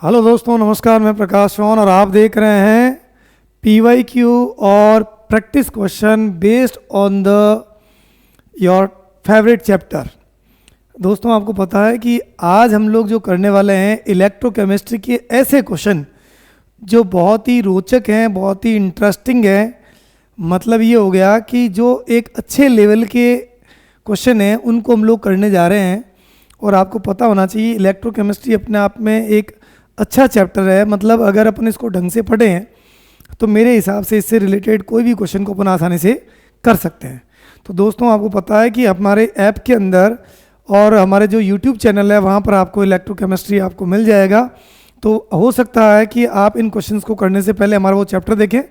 Hello दोस्तों, नमस्कार। मैं प्रकाश चौहान और आप देख रहे हैं PYQ और practice question based on the your favourite chapter. दोस्तों, आपको पता है कि आज हम लोग जो करने वाले हैं इलेक्ट्रोकेमिस्ट्री के ऐसे क्वेश्चन जो बहुत ही रोचक हैं, बहुत ही इंटरेस्टिंग हैं। मतलब ये हो गया कि जो एक अच्छे लेवल के क्वेश्चन हैं उनको हम लोग करने जा रहे हैं। और आपको पता होना चाहिए इलेक्ट्रोकेमिस्ट्री अपने आप में एक अच्छा चैप्टर है। मतलब अगर अपन इसको ढंग से पढ़े हैं तो मेरे हिसाब से इससे रिलेटेड कोई भी क्वेश्चन को अपन आसानी से कर सकते हैं। तो दोस्तों, आपको पता है कि हमारे ऐप के अंदर और हमारे जो YouTube चैनल है वहाँ पर आपको इलेक्ट्रोकेमिस्ट्री आपको मिल जाएगा। तो हो सकता है कि आप इन क्वेश्चंस को करने से पहले हमारा वो चैप्टर देखें,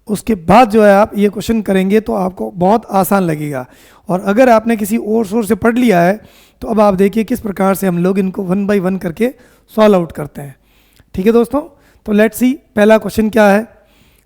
उसके बाद जो है आप ये क्वेश्चन करेंगे तो आपको बहुत आसान लगेगा। और अगर आपने किसी और सोर्स से पढ़ लिया है तो अब आप देखिए किस प्रकार से हम लोग इनको 1 बाय 1 करके सॉल्व आउट करते हैं। ठीक है दोस्तों, तो लेट्स सी पहला क्वेश्चन क्या है।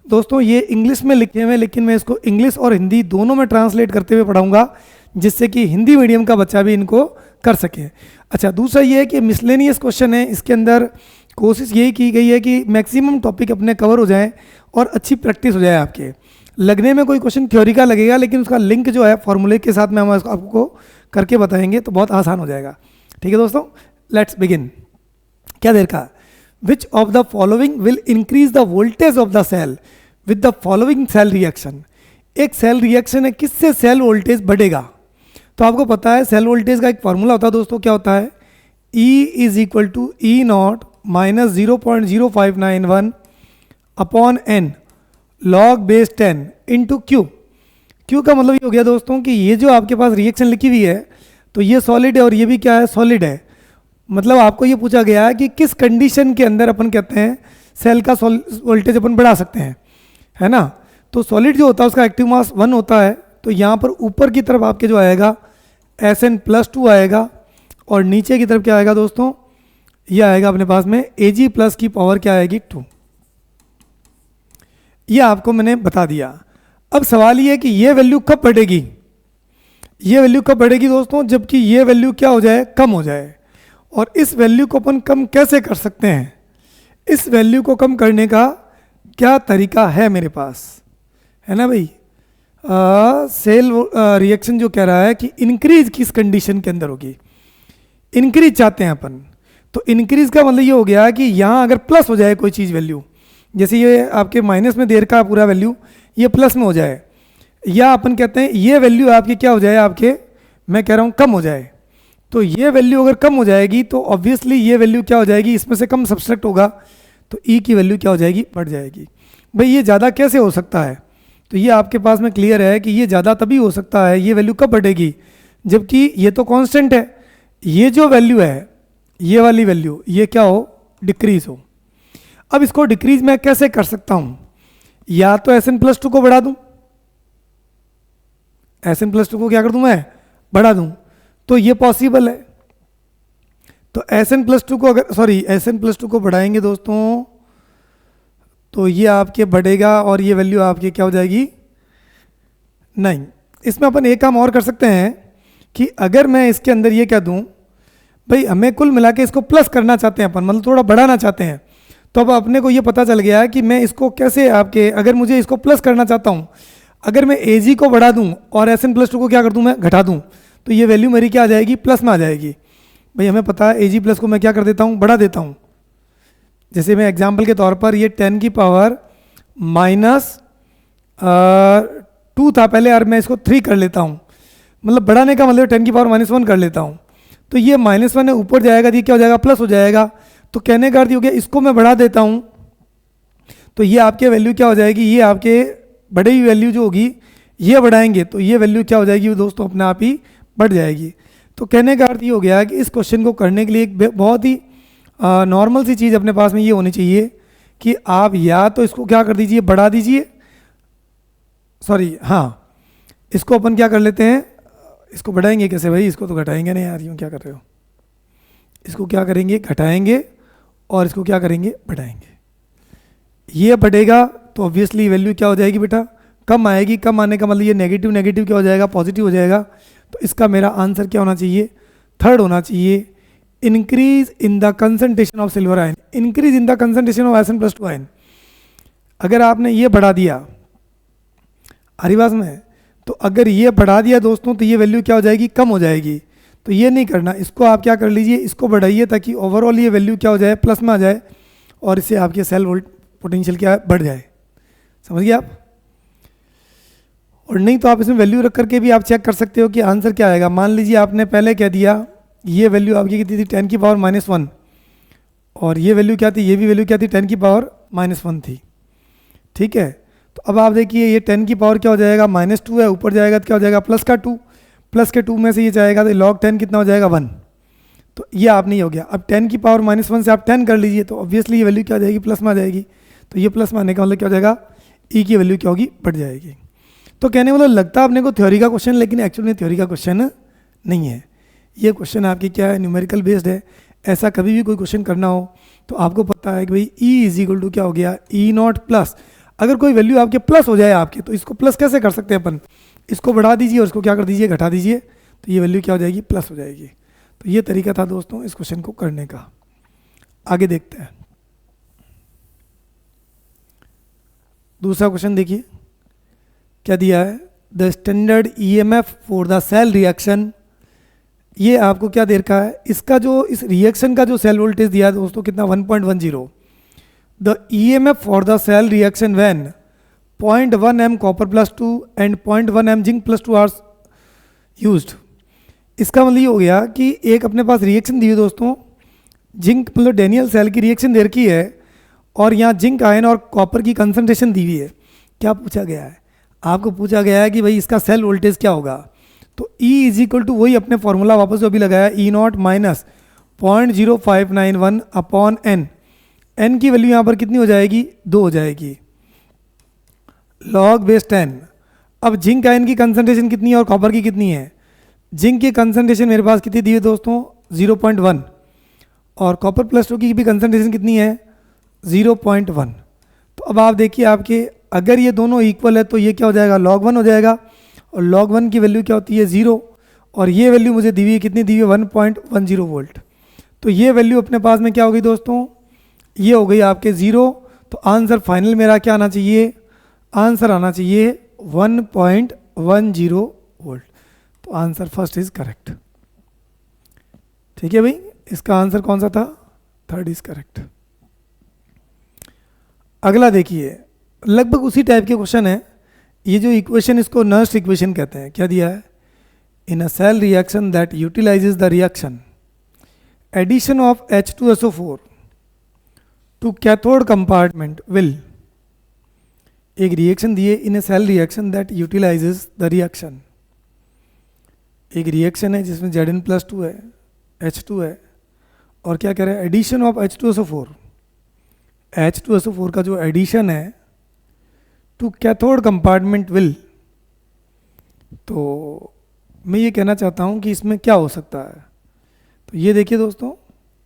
दोस्तों, ये इंग्लिश में लिखे हुए हैं लेकिन मैं इसको इंग्लिश और हिंदी दोनों में ट्रांसलेट करते हुए पढ़ाऊंगा जिससे कि हिंदी मीडियम का बच्चा भी इनको कर सके। अच्छा, दूसरा ये है कि मिसलेनियस क्वेश्चन है। इसके अंदर कोशिश यही की गई है कि मैक्सिमम टॉपिक अपने कवर हो जाएं और अच्छी प्रैक्टिस हो जाए। आपके लगने में कोई क्वेश्चन थ्योरी का लगेगा लेकिन उसका लिंक जो है फॉर्मूले के साथ में हम आपको करके बताएंगे तो बहुत आसान हो जाएगा। ठीक है दोस्तों, लेट्स बिगिन। क्या देर का। Which of the following will increase the voltage of the cell with the following cell reaction? एक सेल रिएक्शन है, किससे सेल वोल्टेज बढ़ेगा? तो आपको पता है सेल वोल्टेज का एक फॉर्मूला होता है दोस्तों। क्या होता है? E is equal to E naught minus 0.0591 upon n log base 10 into Q. Q का मतलब ये हो गया दोस्तों कि ये जो आपके पास रिएक्शन लिखी हुई है तो ये सॉलिड है और ये भी क्या है? सॉलिड है। मतलब आपको ये पूछा गया है कि किस कंडीशन के अंदर अपन कहते हैं सेल का वोल्टेज अपन बढ़ा सकते हैं, है ना। तो सॉलिड जो होता है उसका एक्टिव मास 1 होता है। तो यहाँ पर ऊपर की तरफ आपके जो आएगा Sn+2 आएगा और नीचे की तरफ क्या आएगा दोस्तों? ये आएगा अपने पास में Ag प्लस की पावर क्या आएगी? 2। ये आपको मैंने बता दिया। अब सवाल ये है कि ये वैल्यू कब बढ़ेगी? ये वैल्यू कब बढ़ेगी दोस्तों? जबकि ये वैल्यू क्या हो जाए? कम हो जाए। और इस वैल्यू को अपन कम कैसे कर सकते हैं? इस वैल्यू को कम करने का क्या तरीका है मेरे पास, है ना भाई। सेल रिएक्शन जो कह रहा है कि इंक्रीज किस कंडीशन के अंदर होगी? इंक्रीज चाहते हैं अपन। तो इंक्रीज का मतलब ये हो गया कि यहाँ अगर प्लस हो जाए कोई चीज़ वैल्यू, जैसे ये आपके माइनस में देर का पूरा वैल्यू ये प्लस में हो जाए, या अपन कहते हैं ये वैल्यू आपकी क्या हो जाए? आपके मैं कह रहा हूँ कम हो जाए। तो ये वैल्यू अगर कम हो जाएगी तो ऑब्वियसली ये वैल्यू क्या हो जाएगी? इसमें से कम सब्सट्रैक्ट होगा तो ई की वैल्यू क्या हो जाएगी? बढ़ जाएगी। भाई ये ज़्यादा कैसे हो सकता है? तो ये आपके पास में क्लियर है कि ये ज़्यादा तभी हो सकता है। ये वैल्यू कब बढ़ेगी? जबकि ये तो कांस्टेंट है। ये जो वैल्यू है, ये वाली वैल्यू, ये क्या हो? डिक्रीज हो। अब इसको डिक्रीज मैं कैसे कर सकता हूँ? या तो Sn+2 को बढ़ा दूँ। Sn+2 को क्या कर दूँ? मैं बढ़ा दूँ। तो ये पॉसिबल है। तो Sn+2 को अगर Sn+2 को बढ़ाएंगे दोस्तों तो ये आपके बढ़ेगा और ये वैल्यू आपकी क्या हो जाएगी? नहीं। इसमें अपन एक काम और कर सकते हैं कि अगर मैं इसके अंदर ये क्या दूं, भाई हमें कुल मिला के इसको प्लस करना चाहते हैं अपन, मतलब थोड़ा बढ़ाना चाहते हैं। तो अब अपने को ये पता चल गया है कि मैं इसको कैसे आपके, अगर मुझे इसको प्लस करना चाहता हूँ, अगर मैं Ag को बढ़ा दूँ और Sn+2 को क्या कर दूँ? मैं घटा दूँ तो ये वैल्यू मेरी क्या आ जाएगी? प्लस में आ जाएगी। भाई हमें पता है Ag प्लस को मैं क्या कर देता हूँ? बढ़ा देता हूँ। जैसे मैं एग्जाम्पल के तौर पर ये 10 की पावर -2 था पहले और मैं इसको 3 कर लेता हूँ। मतलब बढ़ाने का मतलब 10 की पावर -1 कर लेता हूँ। तो ये -1 है, ऊपर जाएगा, ये क्या हो जाएगा? प्लस हो जाएगा। तो कहने का अर्थ हो गया इसको मैं बढ़ा देता हूँ तो ये आपके वैल्यू क्या हो जाएगी? ये आपके बढ़ी हुई वैल्यू जो होगी ये बढ़ाएंगे तो ये वैल्यू क्या हो जाएगी दोस्तों? अपने आप ही बढ़ जाएगी। तो कहने का अर्थ ये हो गया कि इस क्वेश्चन को करने के लिए एक बहुत ही नॉर्मल सी चीज़ अपने पास में ये होनी चाहिए कि आप या तो इसको क्या कर दीजिए? बढ़ा दीजिए। हाँ, इसको अपन क्या कर लेते हैं? इसको बढ़ाएंगे कैसे भाई? इसको तो घटाएंगे नहीं यार, यूँ क्या कर रहे हो? इसको क्या करेंगे? घटाएंगे। और इसको क्या करेंगे? बढ़ाएंगे। ये बढ़ेगा तो ऑब्वियसली वैल्यू क्या हो जाएगी बेटा? कम आएगी। कम आने का मतलब ये नेगेटिव क्या हो जाएगा? पॉजिटिव हो जाएगा। तो इसका मेरा आंसर क्या होना चाहिए? थर्ड होना चाहिए। Increase in the concentration of silver ion, increase in the concentration of Sn+2 ion. अगर आपने ये बढ़ा दिया हरिवास में, तो अगर ये बढ़ा दिया दोस्तों तो ये वैल्यू क्या हो जाएगी, कम हो जाएगी। तो ये नहीं करना, इसको आप क्या कर लीजिए, इसको बढ़ाइए ताकि ओवरऑल ये वैल्यू क्या हो जाए, प्लस में आ जाए, और इससे आपके सेल वोल्ट पोटेंशियल क्या है, बढ़ जाए। समझ गए आप? और नहीं तो आप इसमें वैल्यू रख करके भी आप चेक कर सकते हो कि आंसर क्या आएगा। मान लीजिए आपने पहले कह दिया ये वैल्यू आपकी कितनी थी, 10⁻⁻1, और ये वैल्यू क्या थी, ये भी वैल्यू क्या थी, 10⁻⁻1 थी। ठीक है, तो अब आप देखिए ये 10 की पावर क्या हो जाएगा, -2 है, ऊपर जाएगा तो क्या हो जाएगा, प्लस का 2, प्लस के 2 में से ये जाएगा तो log 10 कितना हो जाएगा, 1। तो ये आप नहीं हो गया। अब 10⁻⁻1 से आप 10 कर लीजिए तो ऑब्वियसली ये वैल्यू क्या हो जाएगी, प्लस में आ जाएगी। तो ये प्लस में आने का मतलब क्या हो जाएगा, ई की वैल्यू क्या होगी, बढ़ जाएगी। तो कहने मतलब लगता है अपने को थ्योरी का क्वेश्चन, लेकिन एक्चुअली में थ्योरी का क्वेश्चन नहीं है। ये क्वेश्चन आपकी क्या है, न्यूमेरिकल बेस्ड है। ऐसा कभी भी कोई क्वेश्चन करना हो तो आपको पता है कि भाई E = क्या हो गया, E0 प्लस। अगर कोई वैल्यू आपके प्लस हो जाए आपके, तो इसको प्लस कैसे कर सकते हैं अपन, इसको बढ़ा दीजिए और इसको क्या कर दीजिए, घटा दीजिए, तो ये वैल्यू क्या हो जाएगी, प्लस हो जाएगी। तो ये तरीका था दोस्तों इस क्वेश्चन को करने का। आगे देखते हैं दूसरा क्वेश्चन। देखिए क्या दिया है, the standard EMF for the cell reaction. ये आपको क्या दे रखा है, इसका जो इस रिएक्शन का जो सेल वोल्टेज दिया है दोस्तों कितना, 1.10। The EMF for the cell reaction when 0.1 m copper +2 and 0.1 m zinc +2 are used. इसका मतलब ये हो गया कि एक अपने पास रिएक्शन दी हुई दोस्तों, जिंक मतलब डेनियल सेल की रिएक्शन दे रखी है, और यहाँ जिंक आयन और कॉपर की कंसंट्रेशन दी हुई है। क्या पूछा गया है, आपको पूछा गया है कि भाई इसका सेल वोल्टेज क्या होगा। तो E = वही अपने फॉर्मूला वापस जो अभी लगाया, E0 - 0.0591/n। n की वैल्यू यहाँ पर कितनी हो जाएगी, 2 हो जाएगी, log बेस 10। अब जिंक आयन की कंसंट्रेशन कितनी है और कॉपर की कितनी है, जिंक की कंसंट्रेशन मेरे पास कितनी दी है दोस्तों, 0.1, और कॉपर +2 की भी कंसंट्रेशन कितनी है, 0.1। तो अब आप देखिए आपके अगर ये दोनों इक्वल है तो ये क्या हो जाएगा, log 1 हो जाएगा, और log 1 की वैल्यू क्या होती है, 0, और ये वैल्यू मुझे दी हुई है, कितनी दी हुई है, 1.10 वोल्ट। तो ये वैल्यू अपने पास में क्या होगी दोस्तों, ये हो गई आपके 0। तो आंसर फाइनल मेरा क्या आना चाहिए, आंसर आना चाहिए 1.10 वोल्ट। तो आंसर फर्स्ट इज करेक्ट। ठीक है भाई, इसका आंसर कौन सा था, थर्ड इज करेक्ट। अगला देखिए, लगभग उसी टाइप के क्वेश्चन है। ये जो इक्वेशन, इसको नर्स्ट इक्वेशन कहते हैं। क्या दिया है, in a cell reaction that utilises the reaction addition of H2SO4 to cathode compartment will. एक रिएक्शन दिए, in a cell reaction that utilises the reaction. एक रिएक्शन है जिसमें Zn+2 है, H2 है, और क्या कह रहा है, एडिशन ऑफ H2SO4। H2SO4 का जो एडिशन है टू कैथोड कंपार्टमेंट विल। तो मैं ये कहना चाहता हूँ कि इसमें क्या हो सकता है। तो ये देखिए दोस्तों,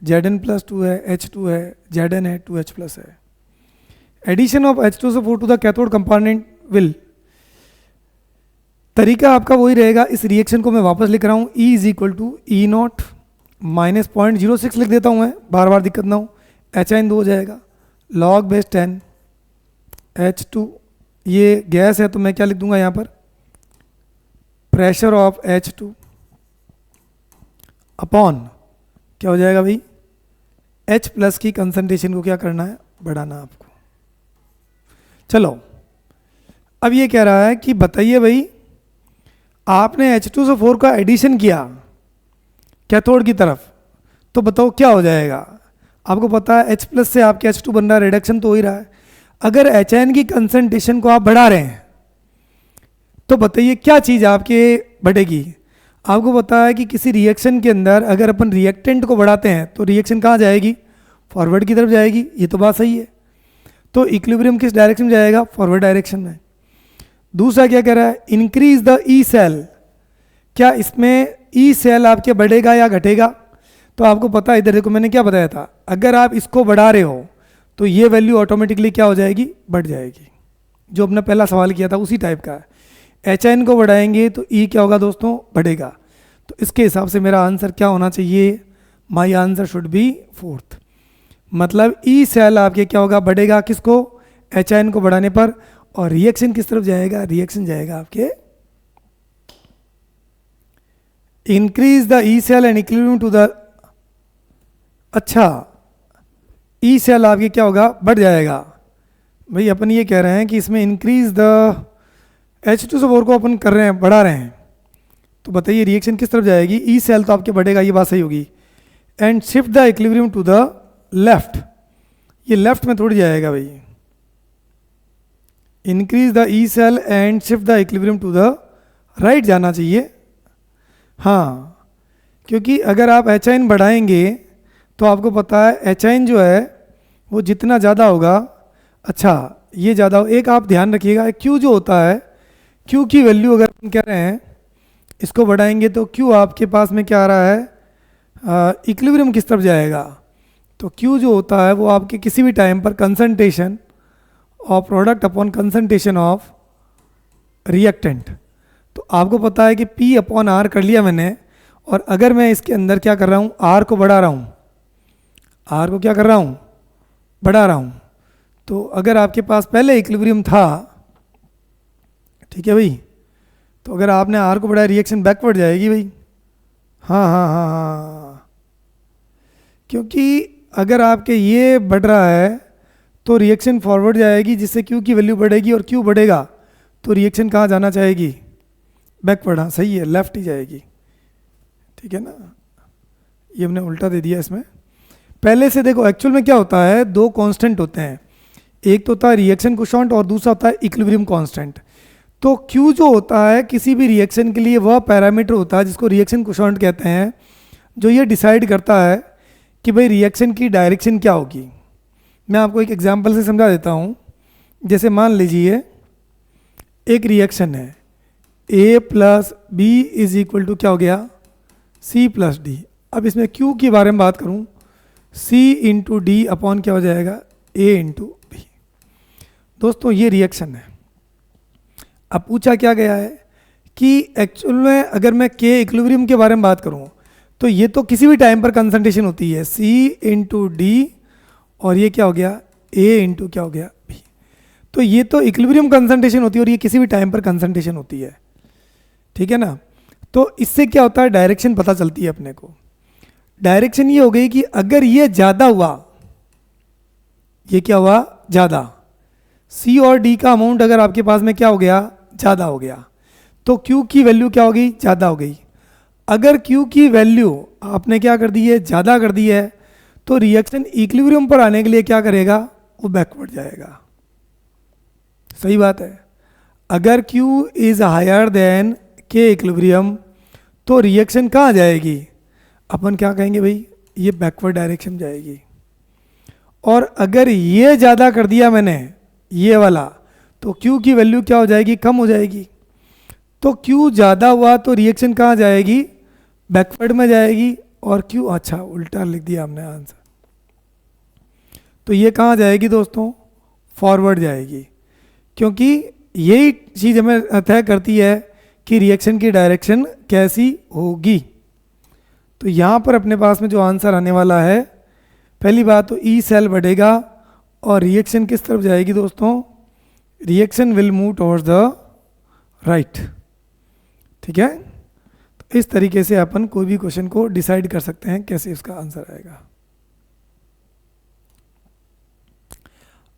Zn+2 है, H2 है, Zn है, 2H+ है। Addition of H2SO4 to the cathode compartment will, तरीका आपका वही रहेगा। इस रिएक्शन को मैं वापस लिख रहा हूँ, E = E0 - 0.06 लिख देता हूँ मैं, बार बार दिक्कत ना हो। HN 2 हो जाएगा, log बेस 10 H2, ये गैस है तो मैं क्या लिख दूंगा यहाँ पर, प्रेशर ऑफ H2 अपॉन क्या हो जाएगा भाई, H+ की कंसंट्रेशन को क्या करना है, बढ़ाना आपको। चलो अब ये कह रहा है कि बताइए भाई, आपने H2SO4 का एडिशन किया कैथोड की तरफ, तो बताओ क्या हो जाएगा। आपको पता है H+ से आपके H2 बन रहा है, रिडक्शन तो हो ही रहा है। अगर HN की कंसंट्रेशन को आप बढ़ा रहे हैं तो बताइए क्या चीज़ आपके बढ़ेगी। आपको पता है कि किसी रिएक्शन के अंदर अगर अपन रिएक्टेंट को बढ़ाते हैं तो रिएक्शन कहाँ जाएगी, फॉरवर्ड की तरफ जाएगी। ये तो बात सही है। तो इक्विलिब्रियम किस डायरेक्शन में जाएगा, फॉरवर्ड डायरेक्शन में। दूसरा क्या कह रहा है, इंक्रीज द ई सेल। क्या इसमें ई सेल आपके बढ़ेगा या घटेगा। तो आपको पता है, इधर देखो मैंने क्या बताया था, अगर आप इसको बढ़ा रहे हो तो ये वैल्यू ऑटोमेटिकली क्या हो जाएगी, बढ़ जाएगी। जो अपना पहला सवाल किया था उसी टाइप का है। HN को बढ़ाएंगे तो E क्या होगा दोस्तों, बढ़ेगा। तो इसके हिसाब से मेरा आंसर क्या होना चाहिए, my answer should be fourth. मतलब ई सेल आपके क्या होगा, बढ़ेगा किसको, HIN को बढ़ाने पर, और रिएक्शन किस तरफ जाएगा, रिएक्शन जाएगा आपके increase the E cell and equilibrium to the, अच्छा ई सेल आपके क्या होगा, बढ़ जाएगा। भाई अपन ये कह रहे हैं कि इसमें इंक्रीज द H2SO4 को अपन कर रहे हैं, बढ़ा रहे हैं, तो बताइए रिएक्शन किस तरफ जाएगी, ई सेल तो आपके बढ़ेगा, ये बात सही होगी। And shift the equilibrium to the left, ये लेफ्ट में थोड़ी जाएगा भाई, increase the E cell and shift the equilibrium to the right जाना चाहिए। हाँ, क्योंकि अगर आप HIN बढ़ाएंगे तो आपको पता है HIN जो है वो जितना ज़्यादा होगा, अच्छा ये ज़्यादा हो, एक आप ध्यान रखिएगा Q जो होता है, Q की वैल्यू अगर हम कह रहे हैं इसको बढ़ाएंगे तो Q आपके पास में क्या आ रहा है, इक्विलिब्रियम किस तरफ जाएगा, तो Q जो होता है वो आपके किसी भी टाइम पर concentration of product upon concentration of reactant. तो आपको पता है कि P अपॉन R कर लिया मैंने, और अगर मैं इसके अंदर क्या कर रहा हूँ, R को बढ़ा रहा हूँ, R को क्या कर रहा हूँ, बढ़ा रहा हूँ, तो अगर आपके पास पहले इक्विलिब्रियम था, ठीक है भाई, तो अगर आपने R को बढ़ाया रिएक्शन बैकवर्ड जाएगी भाई। हाँ हाँ हाँ हाँ, क्योंकि अगर आपके ये बढ़ रहा है तो रिएक्शन फॉरवर्ड जाएगी, जिससे Q की वैल्यू बढ़ेगी, और Q बढ़ेगा तो रिएक्शन कहाँ जाना चाहेगी, बैकवर्ड। हाँ सही है, लेफ्ट ही जाएगी, ठीक है ना, ये हमने उल्टा दे दिया इसमें। पहले से देखो एक्चुअल में क्या होता है, दो कांस्टेंट होते हैं, एक तो होता है रिएक्शन कोएफिशिएंट और दूसरा होता है इक्विलिब्रियम कांस्टेंट। तो Q जो होता है किसी भी रिएक्शन के लिए वह पैरामीटर होता है जिसको रिएक्शन कोएफिशिएंट कहते हैं, जो ये डिसाइड करता है कि भाई रिएक्शन की डायरेक्शन क्या होगी। मैं आपको एक एग्जांपल से समझा देता हूँ। जैसे मान लीजिए एक रिएक्शन है A plus B is equal to क्या हो गया, C प्लस डी। अब इसमें Q के बारे में बात करूँ, C इंटू डी अपॉन क्या हो जाएगा, A इंटू बी। दोस्तों ये रिएक्शन है। अब पूछा क्या गया है कि एक्चुअल में अगर मैं K इक्विलिब्रियम के बारे में बात करूँ तो ये तो किसी भी टाइम पर कंसंट्रेशन होती है, C इंटू डी, और ये क्या हो गया, A इंटू क्या हो गया, B। तो ये तो इक्विलिब्रियम कंसंट्रेशन होती है और ये किसी भी टाइम पर कंसंट्रेशन होती है, ठीक है ना। तो इससे क्या होता है, डायरेक्शन पता चलती है अपने को। डायरेक्शन ये हो गई कि अगर ये ज़्यादा हुआ, ये क्या हुआ, ज़्यादा, C और D का अमाउंट अगर आपके पास में क्या हो गया, ज़्यादा हो गया, तो Q की वैल्यू क्या हो गई, ज़्यादा हो गई। अगर Q की वैल्यू आपने क्या कर दी है, ज़्यादा कर दी है, तो रिएक्शन इक्विलिब्रियम पर आने के लिए क्या करेगा, वो बैकवर्ड जाएगा। सही बात है। अगर Q is higher than K equilibrium तो रिएक्शन कहाँ जाएगी, अपन क्या कहेंगे भाई, ये बैकवर्ड डायरेक्शन जाएगी। और अगर ये ज़्यादा कर दिया मैंने, ये वाला, तो Q की वैल्यू क्या हो जाएगी, कम हो जाएगी। तो Q ज़्यादा हुआ तो रिएक्शन कहाँ जाएगी, बैकवर्ड में जाएगी। और Q, अच्छा उल्टा लिख दिया हमने आंसर, तो ये कहाँ जाएगी दोस्तों, फॉरवर्ड जाएगी। क्योंकि यही चीज़ हमें तय करती है कि रिएक्शन की डायरेक्शन कैसी होगी। तो यहाँ पर अपने पास में जो आंसर आने वाला है, पहली बात तो ई सेल बढ़ेगा और रिएक्शन किस तरफ जाएगी दोस्तों, reaction will move towards the right, ठीक है। तो इस तरीके से अपन कोई भी क्वेश्चन को डिसाइड कर सकते हैं कैसे इसका आंसर आएगा।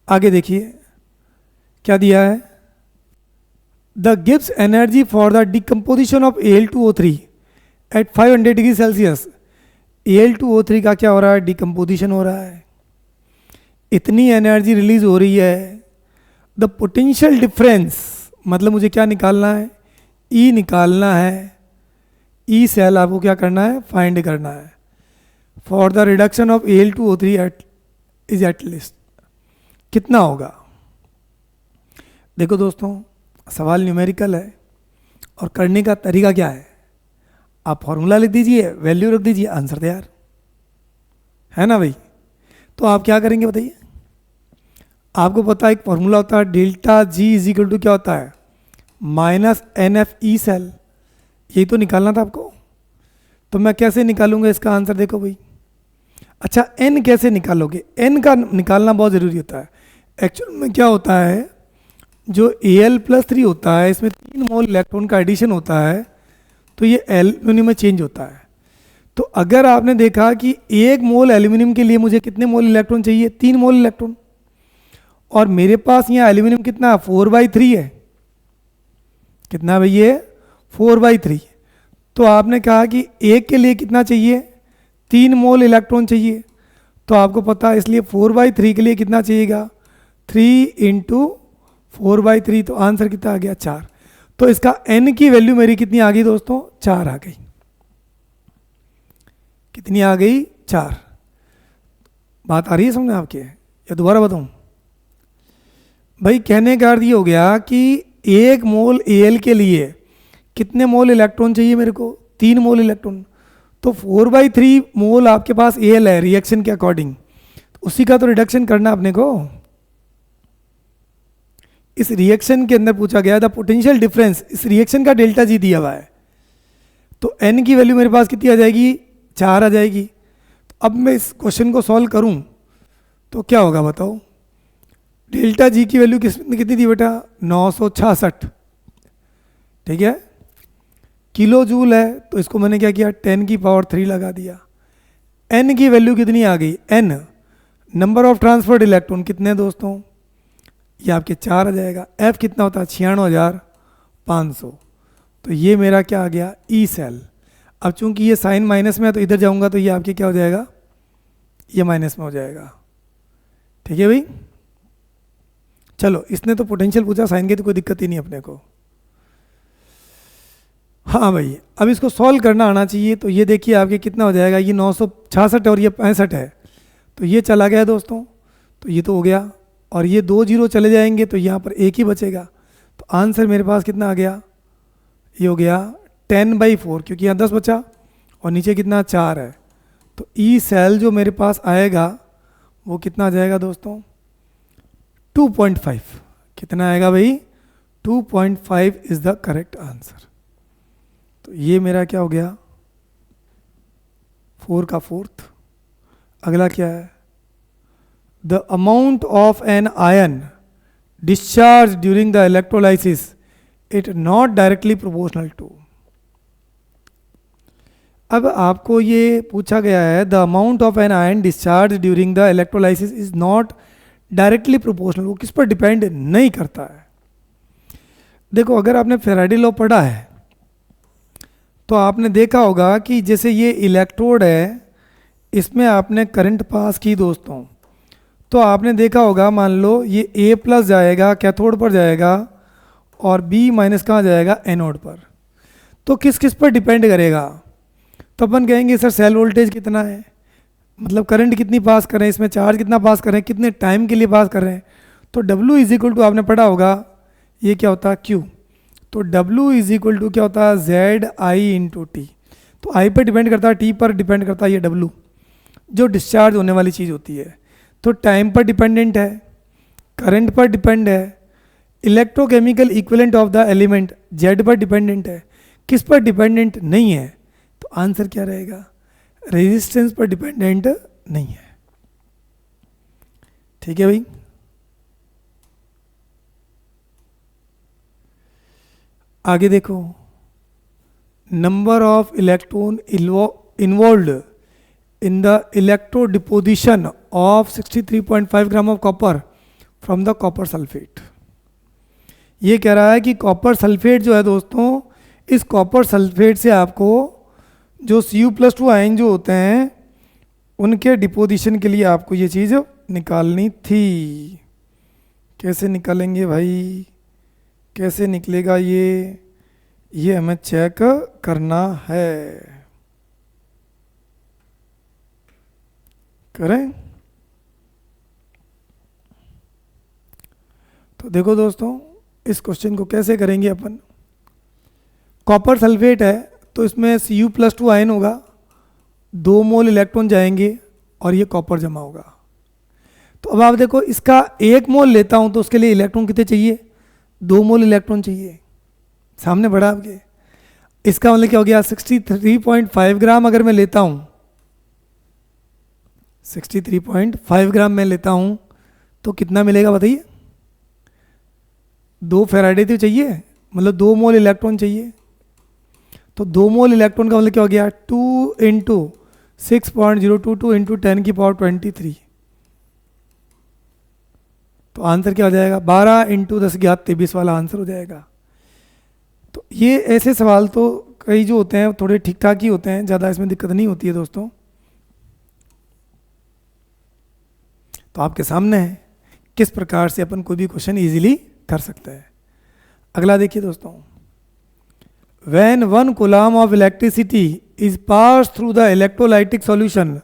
आगे देखिए क्या दिया है, the Gibbs energy for the decomposition of Al2O3 at 500 degree Celsius. Al2O3 का क्या हो रहा है, डिकम्पोजिशन हो रहा है, इतनी एनर्जी रिलीज हो रही है। द पोटेंशियल डिफरेंस, मतलब मुझे क्या निकालना है, E निकालना है। E सेल आपको क्या करना है, फाइंड करना है। For the reduction of Al2O3 at least कितना होगा। देखो दोस्तों सवाल न्यूमेरिकल है और करने का तरीका क्या है, आप फॉर्मूला लिख दीजिए, वैल्यू रख दीजिए, आंसर तैयार है ना भाई। तो आप क्या करेंगे बताइए, आपको पता है एक फॉर्मूला होता है delta G is equal to क्या होता है, minus n F E cell, यही तो निकालना था आपको। तो मैं कैसे निकालूंगा इसका आंसर, देखो भाई अच्छा n कैसे निकालोगे? n का निकालना बहुत ज़रूरी होता है। एक्चुअल में क्या होता है, जो Al+3 होता है इसमें 3 मोल इलेक्ट्रॉन का एडिशन होता है, तो ये एल्यूमिनियम में चेंज होता है। तो अगर आपने देखा कि 1 मोल एल्यूमिनियम के लिए मुझे कितने मोल इलेक्ट्रॉन चाहिए? 3 मोल इलेक्ट्रॉन। और मेरे पास यहाँ एल्यूमिनियम कितना, 4/3 है। कितना भैया? 4/3। तो आपने कहा कि एक के लिए कितना चाहिए? 3 मोल इलेक्ट्रॉन चाहिए। तो आपको पता है, इसलिए 4/3 के लिए कितना चाहिएगा? 3 × 4/3। तो आंसर कितना आ गया? 4। तो इसका n की वैल्यू मेरी कितनी आ गई दोस्तों? 4 आ गई। कितनी आ गई? 4। बात आ रही है समझ में आपके, या दोबारा बताऊं? भाई कहने का अर्थ ये हो गया कि 1 मोल Al के लिए कितने मोल इलेक्ट्रॉन चाहिए मेरे को? 3 मोल इलेक्ट्रॉन। तो 4/3 मोल आपके पास Al है रिएक्शन के अकॉर्डिंग, तो उसी का तो रिडक्शन करना अपने को। इस रिएक्शन के अंदर पूछा गया द पोटेंशियल डिफरेंस, इस रिएक्शन का डेल्टा जी दिया हुआ है। तो n की वैल्यू मेरे पास कितनी आ जाएगी? 4 आ जाएगी। तो अब मैं इस क्वेश्चन को सॉल्व करूं तो क्या होगा बताओ? डेल्टा जी की वैल्यू कितनी थी बेटा? 966। ठीक है, किलो जूल है, तो इसको मैंने क्या किया? 10⁻³ लगा दिया। n की वैल्यू कितनी आ गई? n number of transferred electron कितने हैं दोस्तों? ये आपके 4 आ जाएगा। f कितना होता है? 96,500। तो ये मेरा क्या आ गया? E cell. अब चूंकि ये साइन माइनस में है तो इधर जाऊंगा तो ये आपके क्या हो जाएगा? ये माइनस में हो जाएगा। ठीक है भाई, चलो इसने तो पोटेंशियल पूछा, साइन की तो कोई दिक्कत ही नहीं अपने को। हाँ भाई, अब इसको सॉल्व करना आना चाहिए। तो ये देखिए आपके कितना हो जाएगा? ये 966 और ये 65 है, तो ये चला गया दोस्तों, तो ये तो हो गया। और ये 2 0 चले जाएंगे तो यहाँ पर 1 ही बचेगा। तो आंसर मेरे पास कितना आ गया? ये हो गया 10/4, क्योंकि यहाँ 10 बचा और नीचे कितना? 4 है। तो ई सेल जो मेरे पास आएगा वो कितना आ जाएगा दोस्तों? 2.5। कितना आएगा भाई? 2.5 इज द करेक्ट आंसर। तो ये मेरा क्या हो गया? 4 का 4th। अगला क्या है? The amount of an ion discharge during the electrolysis it not directly proportional to. अब आपको ये पूछा गया है the amount of an ion discharge during the electrolysis is not directly proportional. वो किस पर डिपेंड नहीं करता है। देखो, अगर आपने फैराडे लॉ पढ़ा है तो आपने देखा होगा कि जैसे ये इलेक्ट्रोड है, इसमें आपने करंट पास की दोस्तों, तो आपने देखा होगा, मान लो ये A+ जाएगा कैथोड पर जाएगा और B- कहाँ जाएगा? एनोड पर। तो किस किस पर डिपेंड करेगा? तो अपन कहेंगे सर सेल वोल्टेज कितना है, मतलब करंट कितनी पास कर रहे हैं, इसमें चार्ज कितना पास कर रहे हैं, कितने टाइम के लिए पास कर रहे हैं। तो W = आपने पढ़ा होगा, ये क्या होता है? Q। तो W = क्या होता है? ZI × T। तो I पर डिपेंड करता है, T पर डिपेंड करता है ये W, जो डिस्चार्ज होने वाली चीज़ होती है। तो टाइम पर डिपेंडेंट है, करंट पर डिपेंड है, electrochemical equivalent of the element Z पर डिपेंडेंट है। किस पर डिपेंडेंट नहीं है? तो आंसर क्या रहेगा? रेजिस्टेंस पर डिपेंडेंट नहीं है। ठीक है भाई, आगे देखो, number of electron involved in the electrode deposition of 63.5 gram of copper from the copper sulphate. ये कह रहा है कि कॉपर सल्फेट जो है दोस्तों, इस कॉपर सल्फेट से आपको जो Cu+2 आयन जो होते हैं उनके डिपोजिशन के लिए आपको ये चीज़ निकालनी थी। कैसे निकालेंगे भाई? कैसे निकलेगा ये हमें चेक करना है। करें तो देखो दोस्तों, इस क्वेश्चन को कैसे करेंगे अपन। कॉपर सल्फेट है तो इसमें Cu+2 आयन होगा, 2 मोल इलेक्ट्रॉन जाएंगे और ये कॉपर जमा होगा। तो अब आप देखो, इसका 1 मोल लेता हूं तो उसके लिए इलेक्ट्रॉन कितने चाहिए? 2 मोल इलेक्ट्रॉन चाहिए। सामने बढ़ा आपके, इसका मतलब क्या हो गया? 63.5 ग्राम अगर मैं लेता हूं 63.5 ग्राम मैं लेता हूँ तो कितना मिलेगा बताइए? 2 फैराडे तो चाहिए, मतलब 2 मोल इलेक्ट्रॉन चाहिए। तो 2 मोल इलेक्ट्रॉन का मतलब क्या हो गया? 2 इंटू 6.022 इंटू 10⁻23। तो आंसर क्या हो जाएगा? 12 इंटू 10⁻23 वाला आंसर हो जाएगा। तो ये ऐसे सवाल तो कई जो होते हैं थोड़े ठीक ठाक ही होते हैं, ज़्यादा इसमें दिक्कत नहीं होती है दोस्तों। तो आपके सामने है किस प्रकार से अपन कोई भी क्वेश्चन इजीली कर सकते हैं। अगला देखिए दोस्तों, when 1 coulomb of electricity is pass through the electrolytic solution,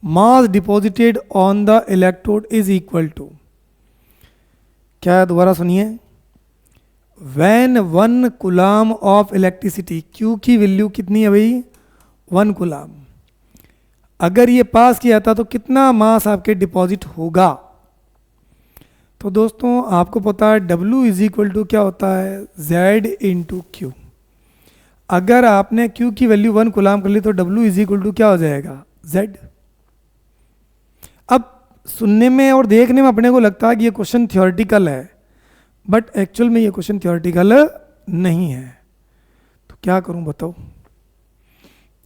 mass deposited on the electrode is equal to. क्या है? दोबारा सुनिए। When 1 coulomb of electricity, Q की वैल्यू कितनी है भाई? 1 कूलम। अगर ये पास किया था तो कितना मास आपके डिपॉजिट होगा? तो दोस्तों आपको पता है W इज इक्वल टू क्या होता है? Z into Q। अगर आपने Q की वैल्यू 1 कूलम कर ली तो W इज इक्वल टू क्या हो जाएगा? Z। अब सुनने में और देखने में अपने को लगता है कि ये क्वेश्चन थ्योरेटिकल है, बट एक्चुअल में ये क्वेश्चन थ्योरेटिकल नहीं है। तो क्या करूं बताओ?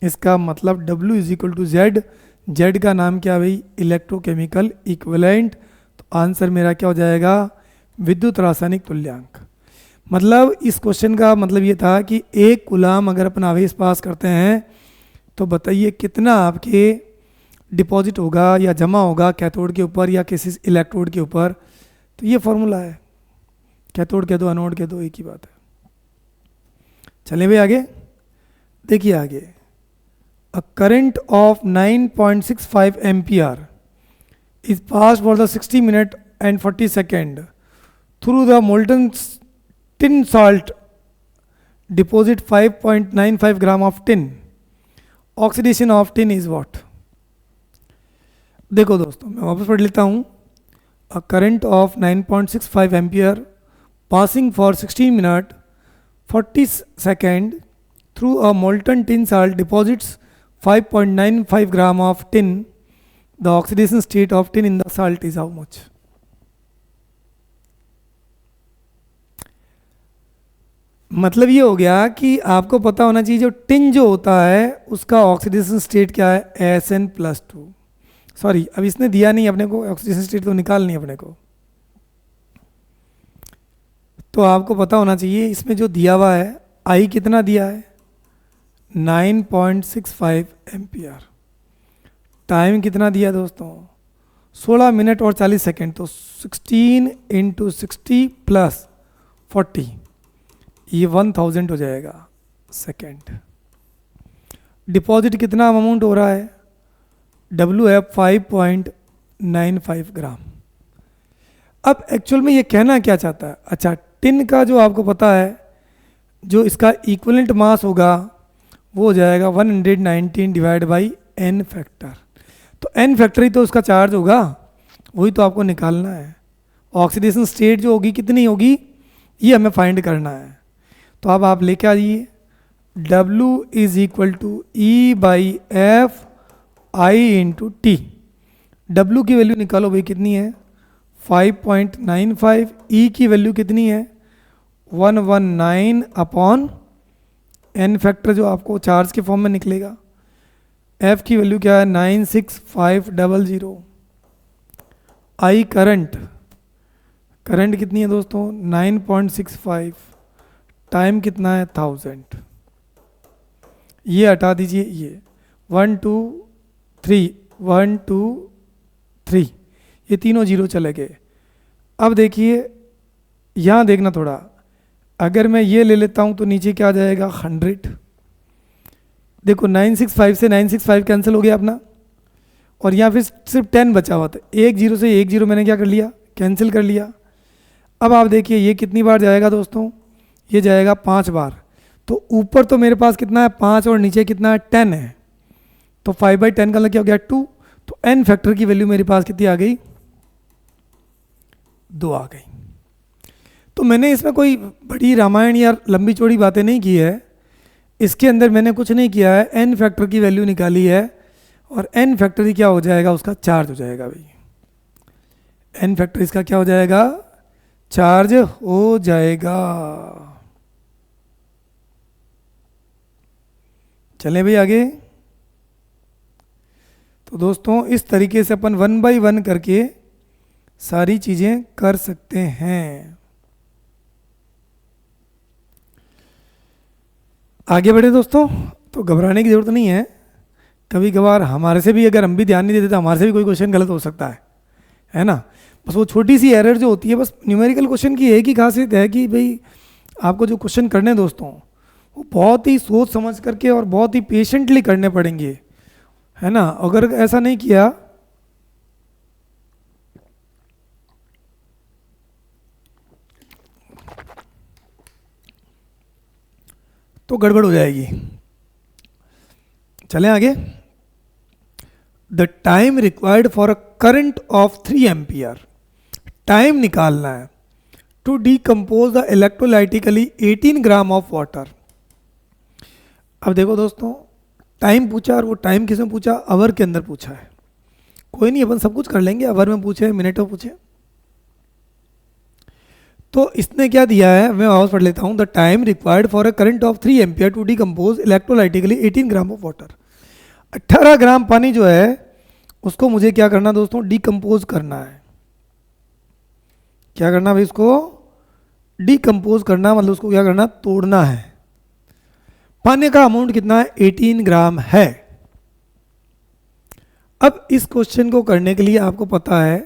इसका मतलब W is equal to Z। Z का नाम क्या भाई? Electrochemical equivalent. तो आंसर मेरा क्या हो जाएगा? विद्युत रासायनिक तुल्यांक। मतलब इस क्वेश्चन का मतलब ये था कि 1 कूलम अगर अपन आवेश पास करते हैं तो बताइए कितना आपके डिपॉजिट होगा या जमा होगा कैथोड के ऊपर या किसी इलेक्ट्रोड के ऊपर। तो ये फॉर्मूला है, कैथोड कह दो एनोड कह दो एक ही बात है। चलें भाई आगे देखिए। आगे, a current of 9.65 ampere is passed for the 60 minute and 40 second through the molten tin salt deposit 5.95 gram of tin. Oxidation of tin is what? देखो दोस्तों मैं वापस पढ़ लेता हूँ। A current of 9.65 ampere passing for 60 minute 40 second through a molten tin salt deposits 5.95 gram of tin. The oxidation state of tin in the salt is how much? मतलब ये हो गया कि आपको पता होना चाहिए जो टिन जो होता है उसका ऑक्सीडेशन स्टेट क्या है? Sn+2। सॉरी अब इसने दिया नहीं अपने को, ऑक्सीडेशन स्टेट तो निकालनी है अपने को। तो आपको पता होना चाहिए इसमें जो दिया हुआ है I कितना दिया है? 9.65 एम्पियर। टाइम कितना दिया दोस्तों? 16 मिनट और 40 सेकेंड। तो 16 इंटू 60 प्लस 40, ये 1000 हो जाएगा सेकेंड। डिपॉजिट कितना अमाउंट हो रहा है? W है 5.95 ग्राम। अब एक्चुअल में ये कहना क्या चाहता है? अच्छा, टिन का जो आपको पता है जो इसका इक्विवेलेंट मास होगा वो हो जाएगा 119 डिवाइड बाई n फैक्टर। तो n फैक्टर ही तो उसका चार्ज होगा, वही तो आपको निकालना है। ऑक्सीडेशन स्टेट जो होगी कितनी होगी ये हमें फाइंड करना है। तो अब आप लेके आइए W is equal to E by F I into T. W की वैल्यू निकालो भाई कितनी है? 5.95। E की वैल्यू कितनी है? 119 अपॉन n फैक्टर जो आपको चार्ज के फॉर्म में निकलेगा। F की वैल्यू क्या है? 96500। I करंट, करंट कितनी है दोस्तों? 9.65। टाइम कितना है? 1000। ये हटा दीजिए, ये 1 2 3 1 2 3, ये तीनों जीरो चले गए। अब देखिए यहाँ देखना थोड़ा, अगर मैं ये ले लेता हूँ तो नीचे क्या आ जाएगा? 100। देखो 965 से 965 कैंसिल हो गया अपना, और यहाँ फिर सिर्फ 10 बचा हुआ था। एक जीरो से एक जीरो मैंने क्या कर लिया? कैंसिल कर लिया। अब आप देखिए ये कितनी बार जाएगा दोस्तों? ये जाएगा 5 बार। तो ऊपर तो मेरे पास कितना है? 5, और नीचे कितना है? 10 है। तो 5/10 का मतलब क्या हो गया? 2। तो n फैक्टर की वैल्यू मेरे पास कितनी आ गई? 2 आ गई। तो मैंने इसमें कोई बड़ी रामायण या लंबी चौड़ी बातें नहीं की है, इसके अंदर मैंने कुछ नहीं किया है। n फैक्टर की वैल्यू निकाली है और n फैक्टर क्या हो जाएगा, उसका चार्ज हो जाएगा भाई, n फैक्टर इसका क्या हो जाएगा, चार्ज हो जाएगा। चलें भाई आगे। तो दोस्तों इस तरीके से अपन 1 बाय 1 करके सारी चीजें कर सकते हैं। आगे बढ़े दोस्तों, तो घबराने की जरूरत नहीं है। कभी कभार हमारे से भी, अगर हम भी ध्यान नहीं देते तो हमारे से भी कोई क्वेश्चन गलत हो सकता है ना। बस वो छोटी सी एरर जो होती है, बस न्यूमेरिकल क्वेश्चन की एक ही खासियत है कि भाई आपको जो क्वेश्चन करने हैं दोस्तों, वो बहुत ही सोच समझ करके और बहुत ही पेशेंटली करने पड़ेंगे, है ना। अगर ऐसा नहीं किया तो गड़बड़ हो जाएगी। चलें आगे। The time required for a current of 3 ampere, time निकालना है to decompose the electrolytically 18 gram of water. अब देखो दोस्तों, टाइम पूछा, और वो टाइम किसमें पूछा, आवर के अंदर पूछा है। कोई नहीं, अपन सब कुछ कर लेंगे, आवर में पूछे, मिनट में पूछे। तो इसने क्या दिया है, मैं वापस पढ़ लेता हूँ। The time required for a current of 3 ampere to decompose electrolytically 18 gram of water. 18 gram पानी जो है उसको मुझे क्या करना दोस्तों, डीकम्पोज करना है। क्या करना भाई, इसको डीकम्पोज करना, मतलब उसको क्या करना, तोड़ना है। पानी का अमाउंट कितना है, 18 ग्राम है। अब इस क्वेश्चन को करने के लिए आपको पता है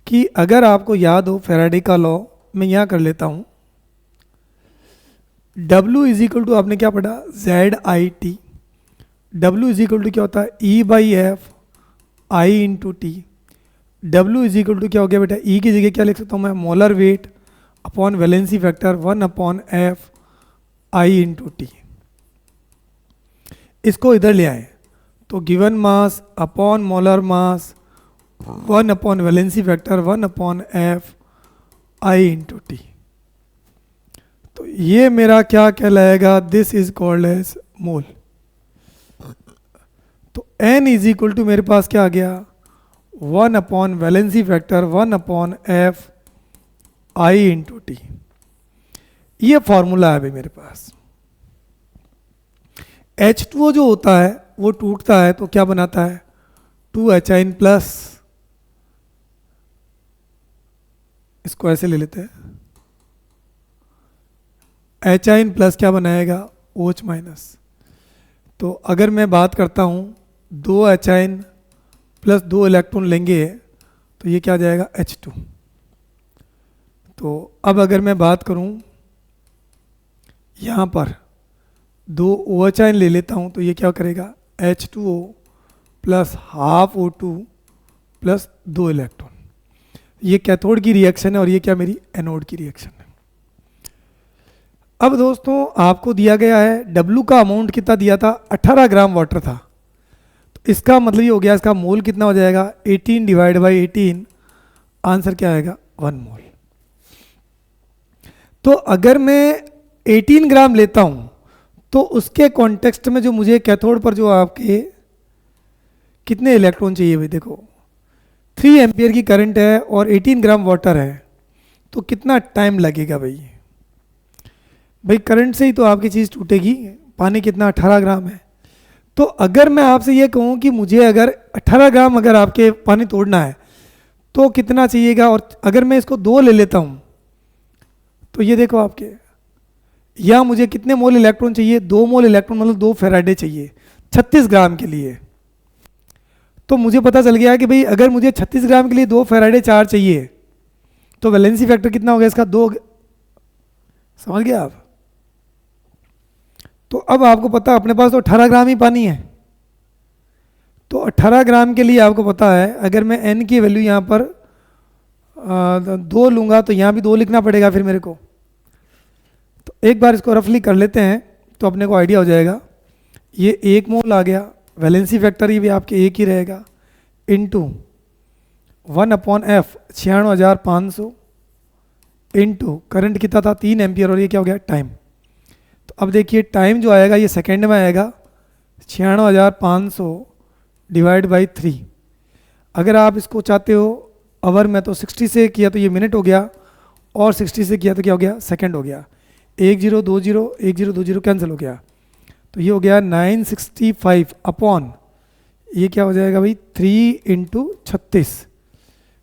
कि अगर आपको याद हो फैराडे का लॉ, मैं यहाँ कर लेता हूँ। W इज इक्वल टू, आपने क्या पढ़ा, ZIT। W is equal to क्या होता है, E/F I into T. W is equal to क्या हो गया बेटा, E की जगह क्या लिख सकता हूँ मैं, molar weight upon valency factor 1/F I into T. इसको इधर ले आए तो given mass upon molar mass 1/वैलेंसी factor 1/F I into T. तो ये मेरा क्या कहलाएगा, this is called as mole. तो N इज इक्वल टू मेरे पास क्या आ गया, 1/वैलेंसी factor 1/F I into T. ये फॉर्मूला है भाई मेरे पास। H2O जो होता है वो टूटता है तो क्या बनाता है, 2HIN प्लस, इसको ऐसे ले लेते हैं, HIN प्लस क्या बनाएगा, OH माइनस। तो अगर मैं बात करता हूँ 2HIN प्लस 2 इलेक्ट्रॉन लेंगे तो ये क्या आ जाएगा, H2। तो अब अगर मैं बात करूँ यहाँ पर 2 OH ले लेता हूँ तो ये क्या करेगा, H2O plus half O2 plus 2 electron. ये कैथोड की रिएक्शन है और ये क्या मेरी एनोड की रिएक्शन है। अब दोस्तों आपको दिया गया है W का अमाउंट कितना दिया था, 18 ग्राम वाटर था। तो इसका मतलब ये हो गया, इसका मोल कितना हो जाएगा, 18 डिवाइड बाई 18, आंसर क्या आएगा, 1 मोल। तो अगर मैं 18 ग्राम लेता हूँ तो उसके कॉन्टेक्स्ट में जो मुझे कैथोड पर जो आपके कितने इलेक्ट्रॉन चाहिए भाई, देखो 3 एम्पियर की करंट है और 18 ग्राम वाटर है, तो कितना टाइम लगेगा भाई। भाई करंट से ही तो आपकी चीज़ टूटेगी। पानी कितना, 18 ग्राम है। तो अगर मैं आपसे ये कहूँ कि मुझे अगर 18 ग्राम अगर आपके पानी तोड़ना है तो कितना चाहिएगा, और अगर मैं इसको 2 ले लेता हूँ तो ये देखो आपके, या मुझे कितने मोल इलेक्ट्रॉन चाहिए, 2 मोल इलेक्ट्रॉन मतलब 2 फेराडे चाहिए 36 ग्राम के लिए। तो मुझे पता चल गया कि भाई अगर मुझे 36 ग्राम के लिए 2 फेराडे चार्ज चाहिए तो वैलेंसी फैक्टर कितना हो गया इसका, 2। समझ गया आप। तो अब आपको पता, अपने पास तो 18 ग्राम ही पानी है। तो 18 ग्राम के लिए आपको पता है, अगर मैं N की वैल्यू यहाँ पर 2 लूँगा तो यहाँ भी 2 लिखना पड़ेगा फिर मेरे को। तो एक बार इसको रफली कर लेते हैं तो अपने को आइडिया हो जाएगा। ये 1 मोल आ गया, वैलेंसी फैक्टर ये भी आपके 1 ही रहेगा, इंटू 1/F 96,500 इंटू करंट कितना था, 3 एम्पियर, और ये क्या हो गया, टाइम। तो अब देखिए टाइम जो आएगा ये सेकेंड में आएगा, 96,500 डिवाइड बाई 3। अगर आप इसको चाहते हो आवर में तो 60 से किया तो ये मिनट हो गया, और 60 से किया तो क्या हो गया, सेकंड हो गया। 1 0 2 0 1 0 2 0 कैंसिल हो गया, तो ये हो गया 965 अपॉन ये क्या हो जाएगा भाई 3 इंटू 36।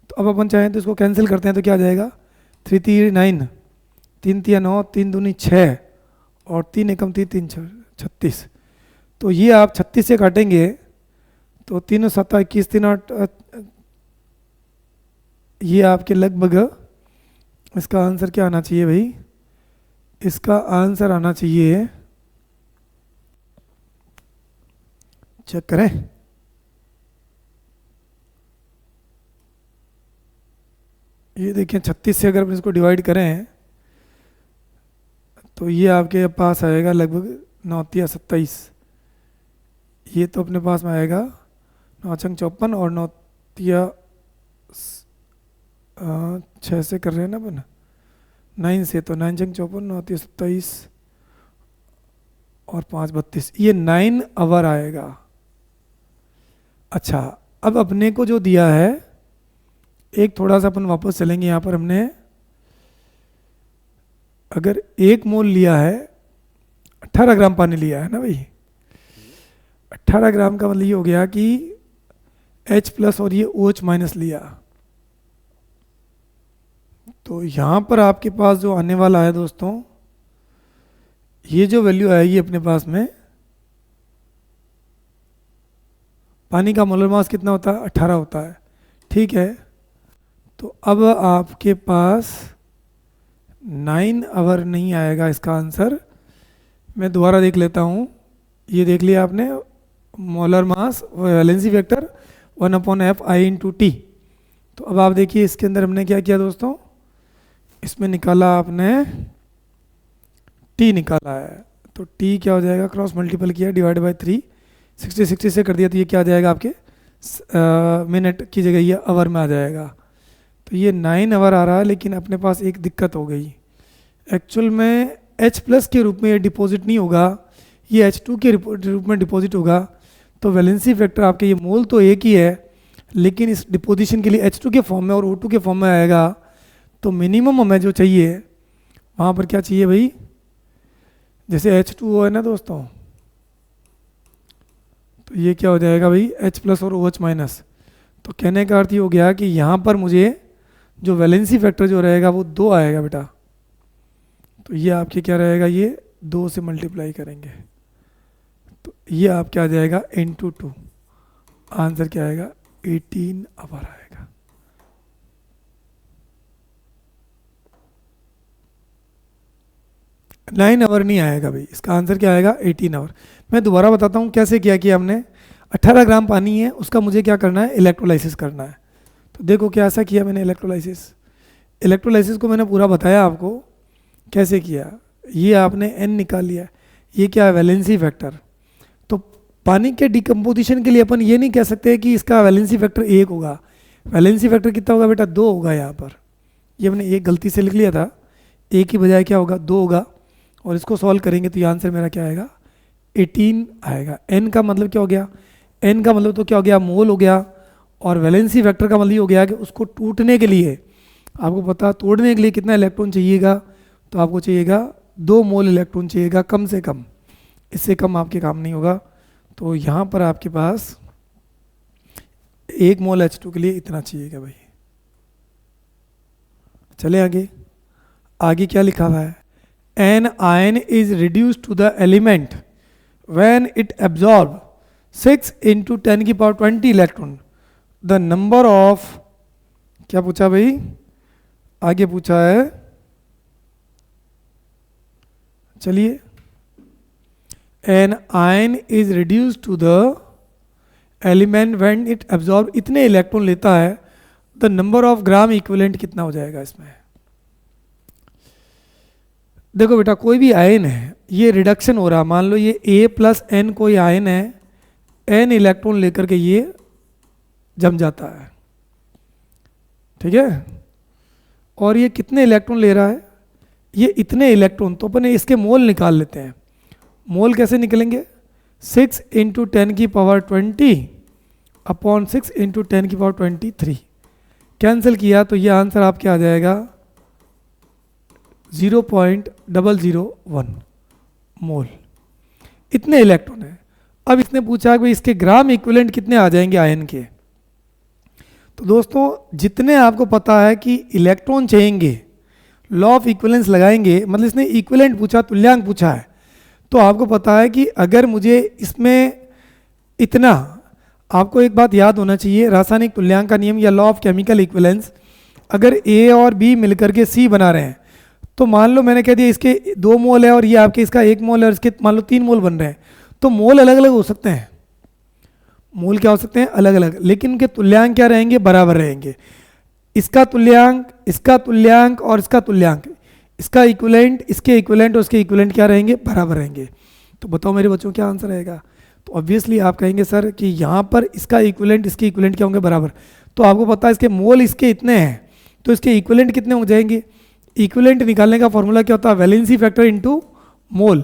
तो अब अपन चाहें तो इसको कैंसिल करते हैं तो क्या आ जाएगा 3 3 9 3 3 9 3 दूनी 6 और 3 एकम 3 3 36। तो ये आप 36 से काटेंगे तो 3 7 21 3 8 ये आपके लगभग इसका आंसर क्या आना चाहिए भाई, इसका आंसर आना चाहिए, चेक करें, ये देखिए 36 से अगर अपन इसको डिवाइड करें तो ये आपके पास आएगा लगभग 9 तिया 27। ये तो अपने पास में आएगा 9 छंग 54 और 9 तिया 6 से कर रहे हैं ना अपन 9 से, तो 9 छंग 54 9 तिया 27 और 5 32, ये 9 आवर आएगा। अच्छा, अब अपने को जो दिया है, एक थोड़ा सा अपन वापस चलेंगे, यहाँ पर हमने अगर 1 मोल लिया है 18 ग्राम पानी लिया है ना भाई, 18 ग्राम का मतलब ये हो गया कि H प्लस और ये OH माइनस लिया, तो यहाँ पर आपके पास जो आने वाला है दोस्तों, ये जो वैल्यू आएगी अपने पास में, पानी का मोलर मास कितना होता है 18 होता है, ठीक है। तो अब आपके पास 9 आवर नहीं आएगा इसका आंसर। मैं दोबारा देख लेता हूँ, ये देख लिया आपने, molar mass valency vector 1/f(I)(T). तो अब आप देखिए इसके अंदर हमने क्या किया दोस्तों, इसमें निकाला आपने T निकाला है, तो T क्या हो जाएगा, क्रॉस मल्टीपल किया डिवाइड बाई 3, 60 से कर दिया तो ये क्या आ जाएगा आपके मिनट की जगह ये आवर में आ जाएगा। तो ये 9 आवर आ रहा है, लेकिन अपने पास एक दिक्कत हो गई, एक्चुअल में H प्लस के रूप में ये डिपॉजिट नहीं होगा, ये H2 के रूप में डिपॉजिट होगा। तो वैलेंसी फैक्टर आपके ये मोल तो एक ही है, लेकिन इस डिपोजिशन के लिए H2 के फॉर्म में और O2 के फॉर्म में आएगा। तो मिनिमम हमें जो चाहिए वहाँ पर क्या चाहिए भाई, जैसे H2O है ना दोस्तों, तो ये क्या हो जाएगा भाई H प्लस और OH माइनस। तो कहने का अर्थ ये हो गया कि यहाँ पर मुझे जो वैलेंसी फैक्टर जो रहेगा वो 2 आएगा बेटा, तो ये आपके क्या रहेगा, ये 2 से मल्टीप्लाई करेंगे तो ये आप क्या आ जाएगा इंटू 2, आंसर क्या आएगा 18 आवर आएगा। नाइन आवर नहीं आएगा भाई, इसका आंसर क्या आएगा 18 आवर। मैं दोबारा बताता हूँ कैसे किया कि हमने 18 ग्राम पानी है, उसका मुझे क्या करना है, इलेक्ट्रोलाइसिस करना है। तो देखो क्या ऐसा किया मैंने, इलेक्ट्रोलाइसिस को मैंने पूरा बताया आपको कैसे किया। ये आपने n निकाल लिया, ये क्या है वैलेंसी फैक्टर। तो पानी के डिकम्पोजिशन के लिए अपन ये नहीं कह सकते कि इसका वैलेंसी फैक्टर 1 होगा, वैलेंसी फैक्टर कितना होगा बेटा 2 होगा। यहाँ पर ये मैंने एक गलती से लिख लिया था, एक की बजाय क्या होगा 2 होगा, और इसको सॉल्व करेंगे तो ये आंसर मेरा क्या आएगा 18 आएगा। n का मतलब क्या हो गया, n का मतलब तो क्या हो गया मोल हो गया, और वैलेंसी फैक्टर का मतलब ये हो गया कि उसको टूटने के लिए आपको पता, तोड़ने के लिए कितना इलेक्ट्रॉन चाहिएगा, तो आपको चाहिएगा 2 मोल इलेक्ट्रॉन चाहिएगा कम से कम, इससे कम आपके काम नहीं होगा। तो यहाँ पर आपके पास 1 मोल H2 के लिए इतना चाहिएगा भाई। चले आगे, आगे क्या लिखा हुआ है, an ion is reduced to the element when it absorb 6 into 10 की power 20 electron, the number of, क्या पूछा भाई, आगे पूछा है, चलिए, an ion is reduced to the element when it absorb, इतने इलेक्ट्रॉन लेता है, the number of gram equivalent कितना हो जाएगा इसमें। देखो बेटा कोई भी आयन है, ये रिडक्शन हो रहा, मान लो ये A प्लस N कोई आयन है, N इलेक्ट्रॉन लेकर के ये जम जाता है, ठीक है, और ये कितने इलेक्ट्रॉन ले रहा है, ये इतने इलेक्ट्रॉन। तो अपन इसके मोल निकाल लेते हैं। मोल कैसे निकलेंगे, 6 into 10 की पावर 20 अपॉन 6 इंटू 10⁻23 कैंसिल किया तो ये आंसर आपके आ जाएगा 0.001 मोल। इतने इलेक्ट्रॉन है। अब इसने पूछा कि इसके ग्राम इक्विवेलेंट कितने आ जाएंगे आयन के। तो दोस्तों जितने आपको पता है कि इलेक्ट्रॉन चाहिए, लॉ ऑफ इक्विवेलेंस लगाएंगे, मतलब इसने इक्विवेलेंट पूछा, तुल्यांक पूछा है, तो आपको पता है कि अगर मुझे इसमें इतना, आपको एक बात याद होना चाहिए, रासायनिक तुल्यांक का नियम या लॉ ऑफ केमिकल इक्विवेलेंस, अगर ए और बी मिलकर के सी बना रहे हैं, तो मान लो मैंने कह दिया इसके 2 मोल है और ये आपके इसका 1 मोल है और इसके मान लो 3 मोल बन रहे हैं, तो मोल अलग अलग हो सकते हैं, मोल क्या हो सकते हैं, अलग अलग, लेकिन उनके तुल्यांक क्या रहेंगे, बराबर रहेंगे। इसका तुल्यांक, इसका तुल्यांक और इसका तुल्यांक, इसका इक्विवेलेंट, इसके इक्विवेलेंट और इसके इक्विवेलेंट क्या रहेंगे, बराबर रहेंगे। तो बताओ मेरे बच्चों क्या आंसर रहेगा। तो ऑब्वियसली आप कहेंगे सर कि यहाँ पर इसका इक्विवेलेंट इसके इक्विवेलेंट क्या होंगे, बराबर। तो आपको पता है इसके मोल इसके इतने हैं, तो इसके इक्विवेलेंट कितने हो जाएंगे। इक्विवेलेंट निकालने का फॉर्मूला क्या होता है, वैलेंसी फैक्टर इनटू मोल।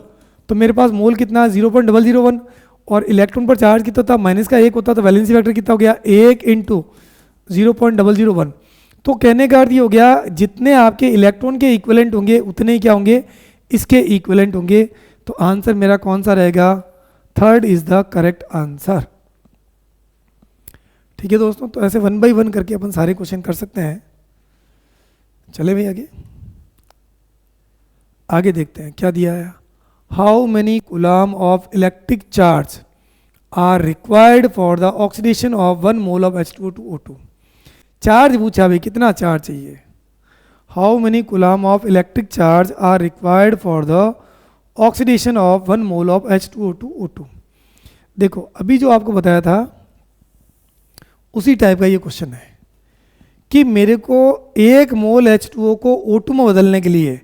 तो मेरे पास मोल कितना है 0.001 और इलेक्ट्रॉन पर चार्ज कितना था, माइनस का 1 होता, तो वैलेंसी फैक्टर कितना हो गया 1 इंटू 0.001। तो कहने का अर्थ ये हो गया जितने आपके इलेक्ट्रॉन के इक्विवेलेंट होंगे उतने ही क्या होंगे, इसके इक्विवेलेंट होंगे। तो आंसर मेरा कौन सा रहेगा, third is the correct answer. ठीक है दोस्तों, तो ऐसे 1 बाई 1 करके अपन सारे क्वेश्चन कर सकते हैं। चले भाई आगे आगे देखते हैं क्या दिया है। How many coulomb of electric charge are required for the oxidation of 1 mole of H2O to O2। Charge पूछा भाई, कितना चार्ज चाहिए। How many coulomb of electric charge are required for the oxidation of 1 mole of H2O to O2। देखो अभी जो आपको बताया था उसी टाइप का ये क्वेश्चन है कि मेरे को 1 मोल H2O को O2 में बदलने के लिए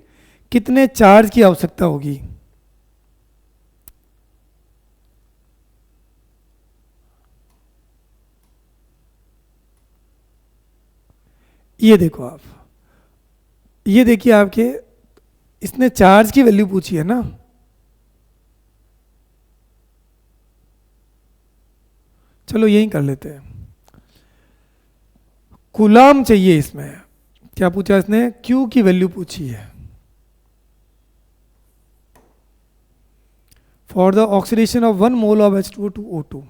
कितने चार्ज की आवश्यकता होगी। ये देखो आप, ये देखिए आपके, इसने चार्ज की वैल्यू पूछी है ना, चलो यही कर लेते हैं। कूलम चाहिए, इसमें क्या पूछा इसने, Q की वैल्यू पूछी है for the oxidation of 1 mole of H2O to O2।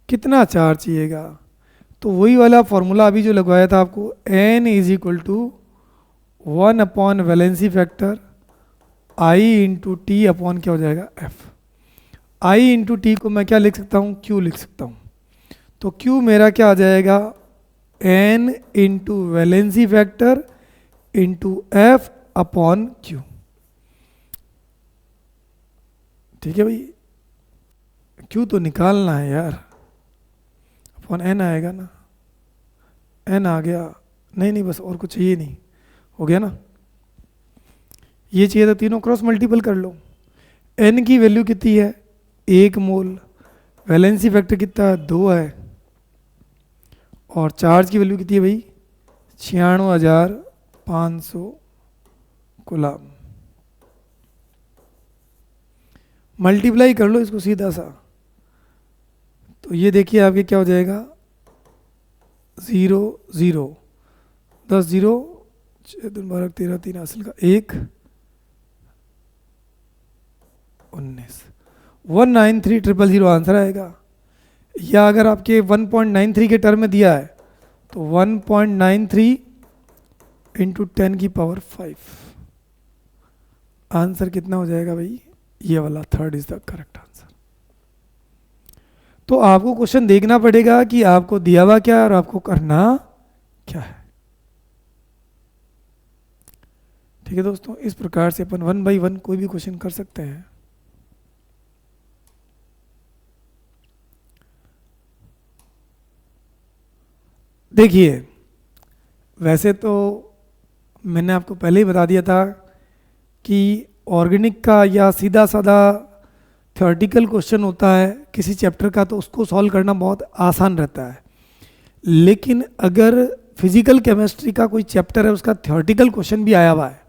कितना चार्ज चाहिएगा, तो वही वाला फॉर्मूला अभी जो लगवाया था आपको, N is equal to 1 upon valency factor I into T upon क्या हो जाएगा F। I इंटू टी को मैं क्या लिख सकता हूँ, Q लिख सकता हूँ। तो Q मेरा क्या आ जाएगा, N into valency factor into F upon Q। ठीक है भाई, Q तो निकालना है यार, अपॉन N आएगा ना, N आ गया, नहीं बस और कुछ चाहिए नहीं, हो गया ना। ये चाहिए था, तीनों क्रॉस मल्टीपल कर लो। N की वैल्यू कितनी है 1 मोल, वैलेंसी फैक्टर कितना है 2 है, और चार्ज की वैल्यू कितनी है भाई 96,500 कूलम। मल्टीप्लाई कर लो इसको सीधा सा, तो ये देखिए आपके क्या हो जाएगा 0 0 10 0 6 2 12 13 3 हासिल का 1 19 193,000 आंसर आएगा। या अगर आपके 1.93 के टर्म में दिया है तो 1.93 इंटू 10⁵ आंसर कितना हो जाएगा भाई, ये वाला third is the correct answer. तो आपको क्वेश्चन देखना पड़ेगा कि आपको दिया हुआ क्या है और आपको करना क्या है। ठीक है दोस्तों, इस प्रकार से अपन 1 बाई 1 कोई भी क्वेश्चन कर सकते हैं। देखिए वैसे तो मैंने आपको पहले ही बता दिया था कि ऑर्गेनिक का या सीधा साधा थ्योरेटिकल क्वेश्चन होता है किसी चैप्टर का, तो उसको सॉल्व करना बहुत आसान रहता है। लेकिन अगर फिजिकल केमिस्ट्री का कोई चैप्टर है, उसका थ्योरेटिकल क्वेश्चन भी आया हुआ है,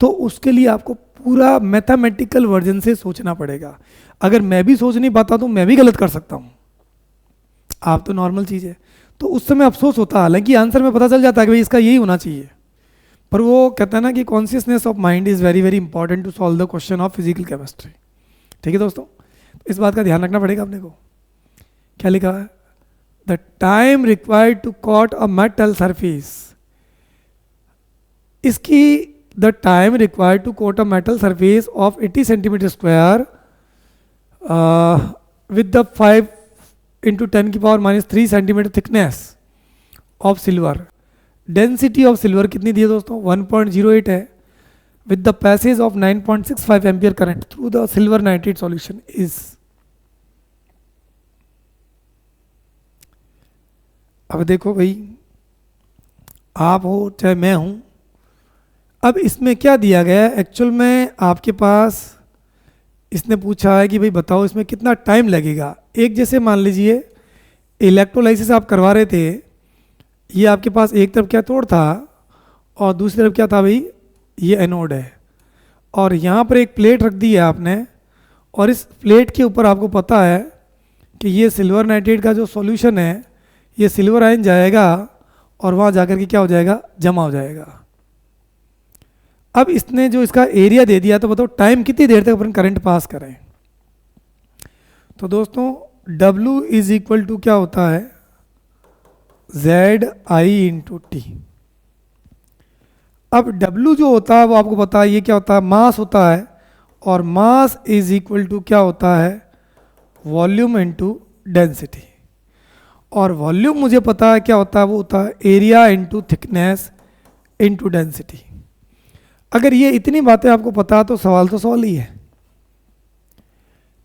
तो उसके लिए आपको पूरा मैथमेटिकल वर्जन से सोचना पड़ेगा। अगर मैं भी सोच नहीं पाता तो मैं भी गलत कर सकता हूँ। आप तो नॉर्मल चीज़ है। तो उस समय अफसोस होता, हालांकि आंसर में पता चल जाता है कि भाई इसका यही होना चाहिए, पर वो कहता है ना कि consciousness of mind is very very important to solve the question of physical chemistry. ठीक है दोस्तों, तो इस बात का ध्यान रखना पड़ेगा अपने को। क्या लिखा है? The time required to coat a metal surface, इसकी the time required to coat a metal surface of 80 centimetre square with the 5 into 10 की power -3 centimetre thickness of silver. Density of silver कितनी दी है दोस्तों? 1.08 है, with the passage of 9.65 ampere current through the silver nitrate solution is. अब देखो भाई, आप हो चाहे मैं हूं, अब इसमें क्या दिया गया है एक्चुअल में आपके पास, इसने पूछा है कि भाई बताओ इसमें कितना टाइम लगेगा। एक जैसे मान लीजिए इलेक्ट्रोलाइसिस आप करवा रहे थे, ये आपके पास एक तरफ कैथोड था और दूसरी तरफ क्या था भाई, ये एनोड है, और यहाँ पर एक प्लेट रख दी है आपने, और इस प्लेट के ऊपर आपको पता है कि ये सिल्वर नाइट्रेट का जो सॉल्यूशन है, ये सिल्वर आयन जाएगा और वहाँ जाकर के क्या हो जाएगा, जमा हो जाएगा। अब इसने जो इसका एरिया दे दिया, तो बताओ टाइम कितनी देर तक अपन करंट पास करें। तो दोस्तों W इज इक्वल टू क्या होता है, ZI इंटू टी। अब W जो होता है वो आपको पता है, ये क्या होता है, मास होता है, और मास इज इक्वल टू क्या होता है, वॉल्यूम इंटू डेंसिटी। और वॉल्यूम मुझे पता है क्या होता है, वो होता है area into thickness into density. अगर ये इतनी बातें आपको पता तो सवाल तो सवाल ही है।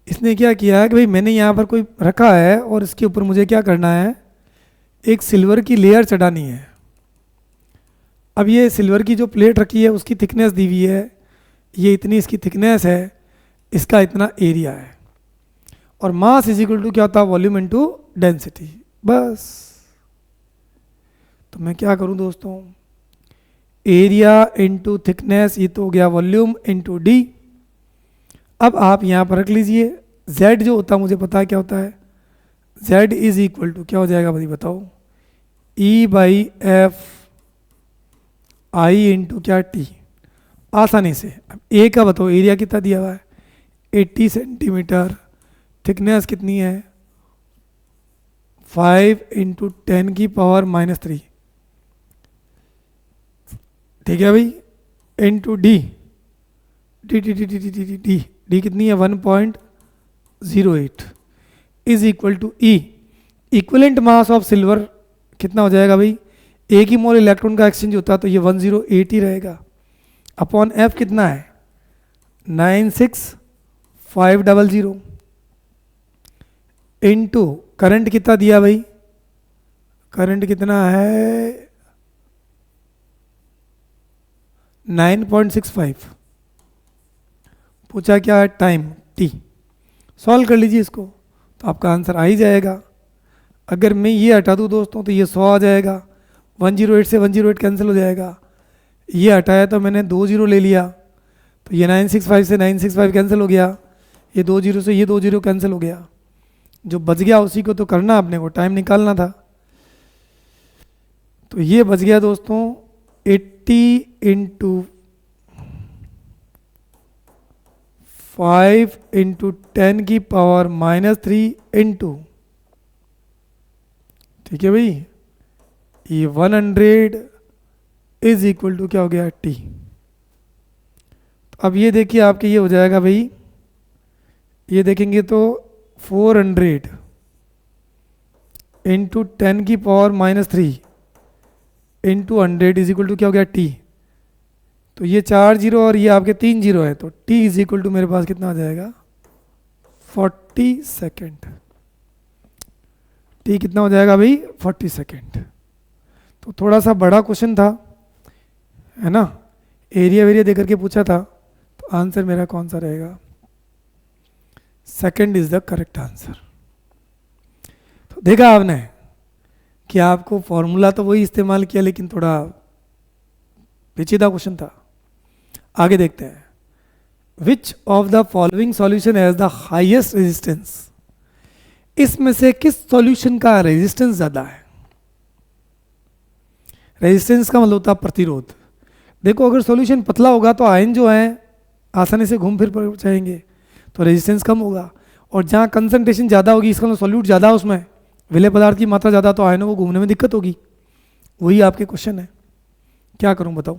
इसने क्या किया है कि भाई मैंने यहाँ पर कोई रखा है और इसके ऊपर मुझे क्या करना है, एक सिल्वर की लेयर चढ़ानी है। अब ये सिल्वर की जो प्लेट रखी है उसकी थिकनेस दी हुई है, ये इतनी इसकी थिकनेस है, इसका इतना एरिया है, और मास इज इक्वल टू क्या होता है, वॉल्यूम इनटू डेंसिटी। बस, तो मैं क्या करूं दोस्तों, एरिया इंटू थिकनेस, ये तो हो गया वॉल्यूम इंटू डी। अब आप यहाँ पर रख लीजिए, Z जो होता है मुझे पता है क्या होता है, Z इज इक्वल टू क्या हो जाएगा भाई बताओ, E/F I इंटू क्या T। आसानी से अब A का बताओ एरिया कितना दिया हुआ है, 80 सेंटीमीटर, थिकनेस कितनी है 5 इंटू 10 की पावर -3, ठीक है भाई, into D, D D D D D D D D कितनी है 1.08 is equal to E. Equivalent mass of silver कितना हो जाएगा भाई, एक ही मोल इलेक्ट्रॉन का एक्सचेंज होता है तो ये 108 ही रहेगा, अपॉन एफ कितना है 96500, इंटू करंट कितना दिया भाई, करंट कितना है 9.65, पूछा क्या है टाइम टी। सॉल्व कर लीजिए इसको तो आपका आंसर आ ही जाएगा। अगर मैं ये हटा दूँ दोस्तों तो ये 100 आ जाएगा, 108 से 108 कैंसिल हो जाएगा, ये हटाया तो मैंने 2 जीरो ले लिया तो ये 965 से 965 कैंसिल हो गया, ये 2 जीरो से ये 2 जीरो कैंसिल हो गया, जो बच गया उसी को तो करना, अपने को टाइम निकालना था। तो ये बच गया दोस्तों 80 इंटू 5 इंटू 10 की पावर -3 इंटू, ठीक है भाई, ये 100 इज इक्वल टू क्या हो गया टी। अब ये देखिए आपके ये हो जाएगा भाई, ये देखेंगे तो 400 इंटू 10 की power -3 into 100 is equal to क्या हो गया टी। तो ये 4 जीरो और ये आपके 3 जीरो है, तो टी इज इक्वल टू मेरे पास कितना आ जाएगा 40 सेकेंड। टी कितना हो जाएगा भाई 40 सेकेंड। तो थोड़ा सा बड़ा क्वेश्चन था, है ना, एरिया वेरिया देकर के पूछा था, तो आंसर मेरा कौन सा रहेगा, second is the correct answer. तो देखा आपने कि आपको फॉर्मूला तो वही इस्तेमाल किया लेकिन थोड़ा पेचीदा क्वेश्चन था। आगे देखते हैं, which of the following solution has the highest resistance इसमें से किस सॉल्यूशन का रेजिस्टेंस ज़्यादा है? रेजिस्टेंस का मतलब होता है प्रतिरोध। देखो अगर सॉल्यूशन पतला होगा तो आयन जो है आसानी से घूम फिर जाएंगे, तो रेजिस्टेंस कम होगा। और जहाँ कंसंट्रेशन ज़्यादा होगी, इसका मतलब सॉल्यूट ज़्यादा है, उसमें विलेय पदार्थ की मात्रा ज़्यादा, तो आयनों को घूमने में दिक्कत होगी। वही आपके क्वेश्चन है, क्या करूँ बताओ?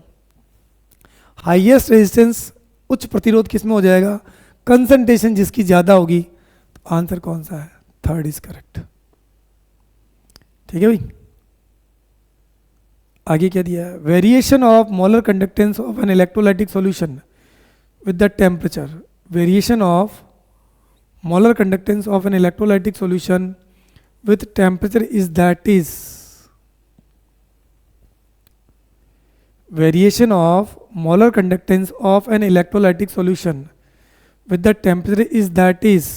हाईएस्ट रेजिस्टेंस, उच्च प्रतिरोध किस में हो जाएगा? कंसंट्रेशन जिसकी ज़्यादा होगी। तो आंसर कौन सा है? Third is correct. ठीक है भाई। आगे क्या दिया है? Variation of molar conductance of an electrolytic solution with the temperature. Variation of molar conductance of an electrolytic solution with temperature is that is variation of molar conductance of an electrolytic solution with the temperature is that is।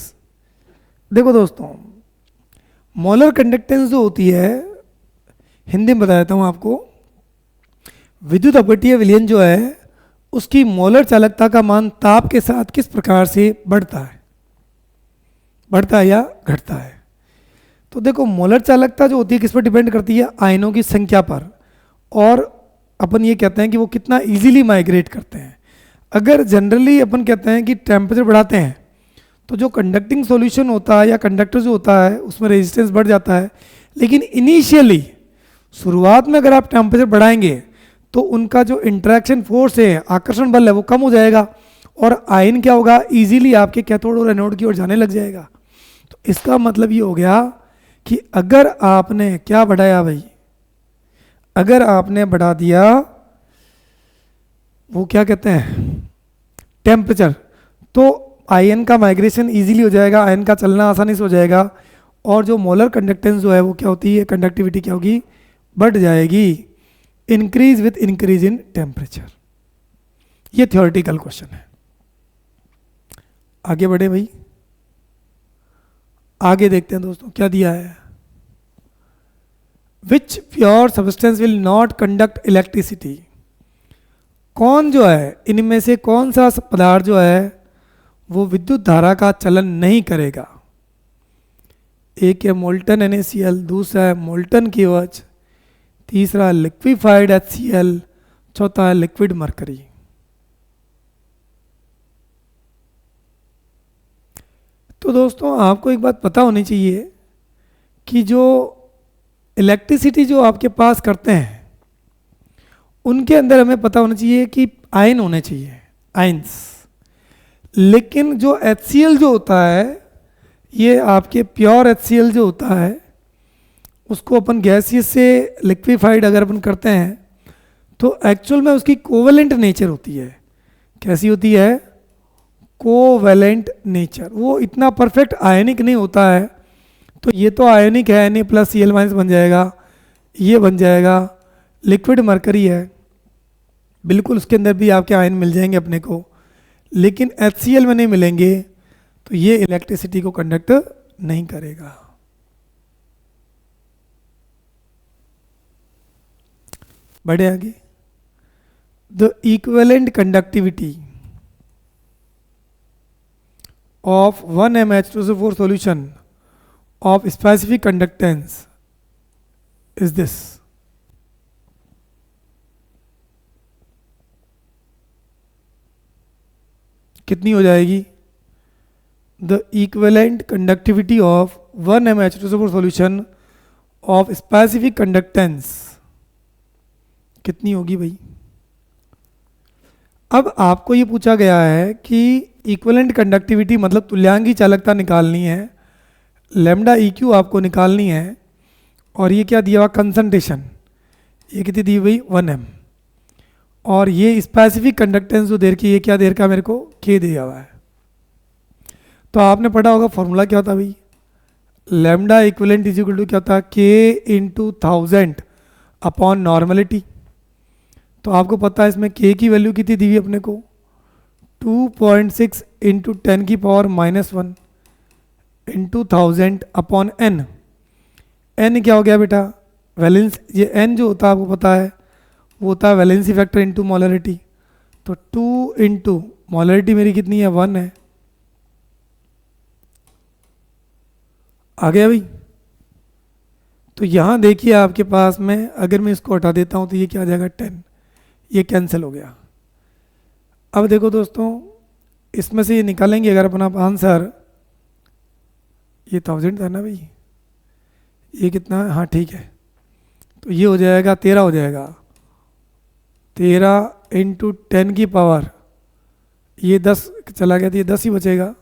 देखो दोस्तों, molar conductance जो होती है, हिंदी में बता देता हूँ आपको, विद्युत अपघट्य विलयन जो है उसकी मोलर चालकता का मान ताप के साथ किस प्रकार से बढ़ता है? बढ़ता है या घटता है? तो देखो मोलर चालकता जो होती है किस पर डिपेंड करती है? आयनों की संख्या पर। और अपन ये कहते हैं कि वो कितना इजीली माइग्रेट करते हैं। अगर जनरली अपन कहते हैं कि टेम्परेचर बढ़ाते हैं तो जो कंडक्टिंग सॉल्यूशन होता है या कंडक्टर जो होता है उसमें रेजिस्टेंस बढ़ जाता है, लेकिन इनिशियली शुरुआत में अगर आप टेम्परेचर बढ़ाएंगे तो उनका जो इंटरेक्शन फोर्स है, आकर्षण बल है, वो कम हो जाएगा और आयन क्या होगा? इजीली आपके कैथोड और एनोड की ओर जाने लग जाएगा। तो इसका मतलब ये हो गया कि अगर आपने क्या बढ़ाया भाई? अगर आपने बढ़ा दिया, वो क्या कहते हैं, टेम्परेचर, तो आयन का माइग्रेशन इजीली हो जाएगा, आयन का चलना आसानी से हो जाएगा और जो मोलर कंडक्टेंस जो है वो क्या होती है? कंडक्टिविटी क्या होगी? बढ़ जाएगी। Increase with increase in temperature. ये थ्योरेटिकल क्वेश्चन है। आगे बढ़े भाई, आगे देखते हैं दोस्तों क्या दिया है। Which pure substance will not conduct electricity. कौन जो है, इनमें से कौन सा पदार्थ जो है वो विद्युत धारा का चलन नहीं करेगा? एक है मोल्टन NaCl, दूसरा है मोल्टन KOH, तीसरा लिक्विफाइड HCl, चौथा है लिक्विड मरकरी। तो दोस्तों आपको एक बात पता होनी चाहिए कि जो इलेक्ट्रिसिटी जो आपके पास करते हैं उनके अंदर हमें पता होना चाहिए कि आयन होने चाहिए, आयंस। लेकिन जो HCl जो होता है, ये आपके प्योर HCl जो होता है उसको अपन गैसियस से लिक्विफाइड अगर अपन करते हैं तो एक्चुअल में उसकी कोवेलेंट नेचर होती है। कैसी होती है? Covalent nature. वो इतना परफेक्ट आयनिक नहीं होता है। तो ये तो आयनिक है, Na+Cl- बन जाएगा, ये बन जाएगा। लिक्विड मरकरी है, बिल्कुल उसके अंदर भी आपके आयन मिल जाएंगे अपने को, लेकिन HCl में नहीं मिलेंगे, तो ये इलेक्ट्रिसिटी को कंडक्ट नहीं करेगा। बढ़े आगे। The equivalent conductivity of 1mH2SO4 solution of specific conductance is this। कितनी हो जाएगी? The equivalent conductivity of 1mH2SO4 solution of specific conductance कितनी होगी भाई? अब आपको ये पूछा गया है कि इक्विवेलेंट कंडक्टिविटी मतलब तुल्यांकी चालकता निकालनी है, लैम्डा EQ आपको निकालनी है, और ये क्या दिया हुआ? कंसंट्रेशन। ये कितनी दी हुई? 1m। और ये स्पेसिफिक कंडक्टेंस जो देर की, ये क्या देर का मेरे को? K दिया हुआ है। तो आपने पढ़ा होगा फॉर्मूला क्या होता भाई? Lambda equivalent is equal to क्या होता है? K × 1000 upon normality. तो आपको पता है इसमें K की वैल्यू कितनी दी हुई अपने को? 2.6 × 10⁻⁻1 इंटू 1000 अपॉन n। n क्या हो गया बेटा? वैलेंस। ये n जो होता है आपको पता है वो होता है वैलेंसी फैक्टर इंटू मोलरिटी। तो 2 इंटू मोलरिटी मेरी कितनी है? 1 है। आ गया भाई। तो यहाँ देखिए आपके पास में अगर मैं इसको हटा देता हूँ तो ये क्या आ जाएगा 10, ये कैंसिल हो गया। अब देखो दोस्तों, इसमें से ये निकालेंगे अगर अपना आंसर, ये 1000 था ना भाई, ये कितना है, हाँ ठीक है, तो ये हो जाएगा 13 हो जाएगा, 13 इंटू 10 की पावर, ये 10 चला गया तो ये 10 ही बचेगा,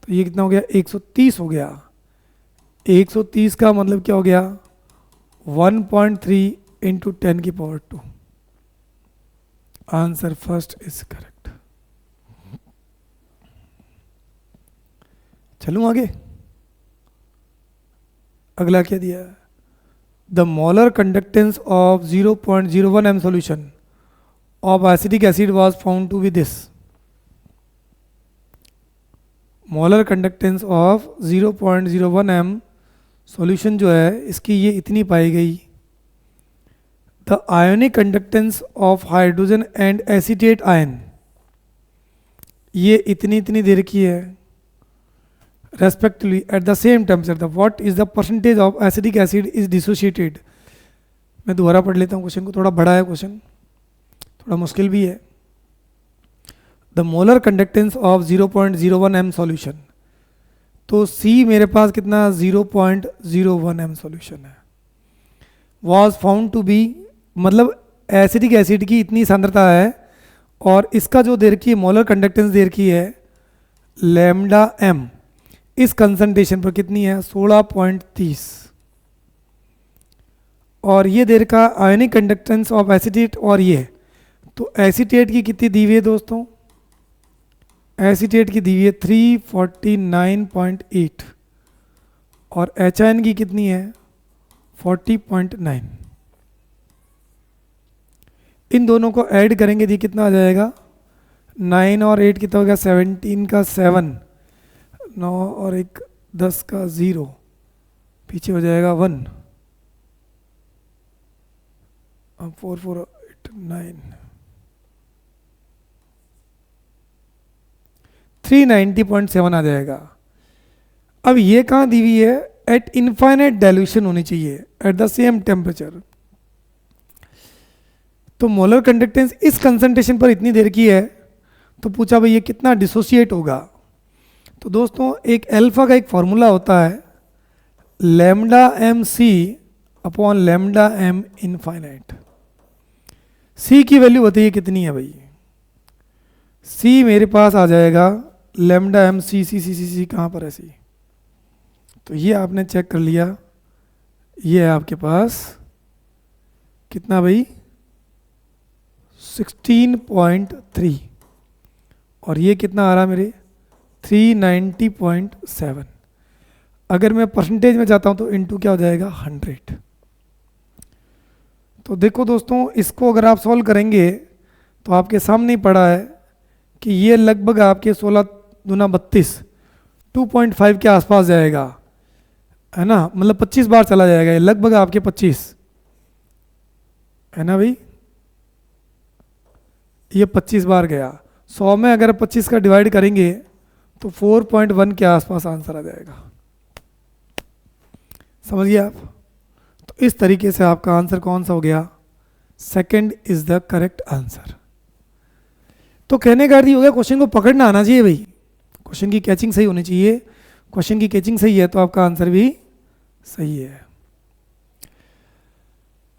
तो ये कितना हो गया 130 हो गया। 130 का मतलब क्या हो गया 1.3 इंटू 10 की power 2। Answer first is correct. चलूं आगे, अगला क्या दिया है, the molar conductance of 0.01 m solution of acetic acid was found to be this. Molar conductance of 0.01 m solution जो है इसकी ये इतनी पाई गई। The ionic conductance of hydrogen and acetate ion, ये इतनी इतनी देर की है respectively at the same temperature. The what is the percentage of acetic acid is dissociated. मैं दोबारा पढ़ लेता हूँ क्वेश्चन को, थोड़ा बड़ा है क्वेश्चन, थोड़ा मुश्किल भी है। The molar conductance of 0.01 m solution, तो C मेरे पास कितना 0.01 m सॉल्यूशन है, वॉज फाउंड टू बी, मतलब एसिटिक एसिड की इतनी सांद्रता है और इसका जो देर की मोलर कंडक्टेंस देर की है लैम्डा m, इस कंसंट्रेशन पर कितनी है 16.30, और ये देर का आयनिक कंडक्टेंस ऑफ एसीटेट, और ये तो एसीटेट की कितनी दी हुई है दोस्तों, एसीटेट की दी हुई है 349.8 और HIN की कितनी है 40.9। इन दोनों को ऐड करेंगे तो कितना आ जाएगा 9 और 8 कितना हो गया 17 का 7, 9 और 1 10 का 0, पीछे हो जाएगा 1, 4 4 8 9, 390.7 आ जाएगा। अब ये कहाँ दी हुई है, एट इनफाइनाइट डाइल्यूशन होनी चाहिए एट द सेम टेम्परेचर। तो मोलर कंडक्टेंस इस कंसंट्रेशन पर इतनी देर की है, तो पूछा भाई ये कितना डिसोसिएट होगा। तो दोस्तों एक अल्फा का एक फॉर्मूला होता है lambda M C upon lambda M infinite. C की वैल्यू बताइए कितनी है भाई, सी मेरे पास आ जाएगा लैम्डा एम सी, सी सी सी सी कहाँ पर है सी, तो ये आपने चेक कर लिया, ये है आपके पास कितना भाई 16.3 और ये कितना आ रहा मेरे 390.7। अगर मैं परसेंटेज में जाता हूँ तो इनटू क्या हो जाएगा 100। तो देखो दोस्तों इसको अगर आप सॉल्व करेंगे तो आपके सामने ही पड़ा है कि ये लगभग आपके 16 दूना 32 2.5 के आसपास जाएगा, है ना, मतलब 25 बार चला जाएगा, ये लगभग आपके 25 है ना भाई, ये 25 बार गया। 100 में अगर 25 का डिवाइड करेंगे तो 4.1 के आसपास आंसर आ जाएगा, समझिए आप। तो इस तरीके से आपका आंसर कौन सा हो गया, second is the correct answer. तो कहने का अर्थ ये हो गया क्वेश्चन को पकड़ना आना चाहिए भाई, क्वेश्चन की कैचिंग सही होनी चाहिए, क्वेश्चन की कैचिंग सही है तो आपका आंसर भी सही है।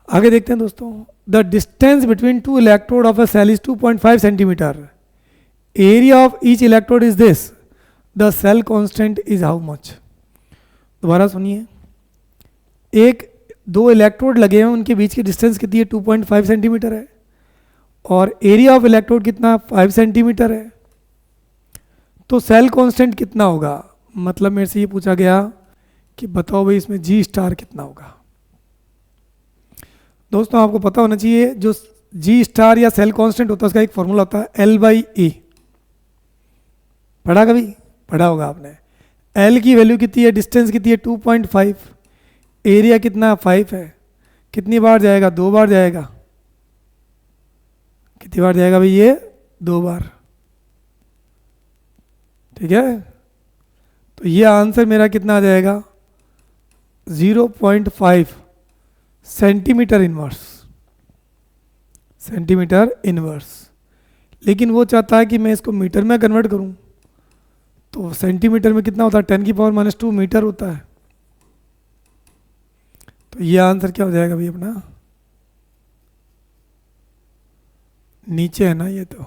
आगे देखते हैं दोस्तों, the distance between two electrode of a cell is 2.5 centimetre, area of each electrode is this, the cell constant is how much. दोबारा सुनिए, एक दो इलेक्ट्रोड लगे हैं उनके बीच की डिस्टेंस कितनी है 2.5 सेंटीमीटर है और एरिया ऑफ इलेक्ट्रोड कितना 5 सेंटीमीटर है, तो सेल कांस्टेंट कितना होगा, मतलब मेरे से ये पूछा गया कि बताओ भाई इसमें जी स्टार कितना होगा। दोस्तों आपको पता होना चाहिए जो जी स्टार या सेल कांस्टेंट होता है उसका एक फॉर्मूला होता है L/E, पढ़ा कभी, पढ़ा होगा आपने। L की वैल्यू कितनी है, डिस्टेंस कितनी है 2.5, एरिया कितना 5 है, कितनी बार जाएगा 2 बार जाएगा, कितनी बार जाएगा भाई ये 2 बार, ठीक है। तो ये आंसर मेरा कितना आ जाएगा 0.5 सेंटीमीटर इनवर्स, सेंटीमीटर इनवर्स। लेकिन वो चाहता है कि मैं इसको मीटर में कन्वर्ट करूं, तो सेंटीमीटर में कितना होता है, 10⁻²मीटर होता है। तो ये आंसर क्या हो जाएगा भाई अपना, नीचे है ना, ये तो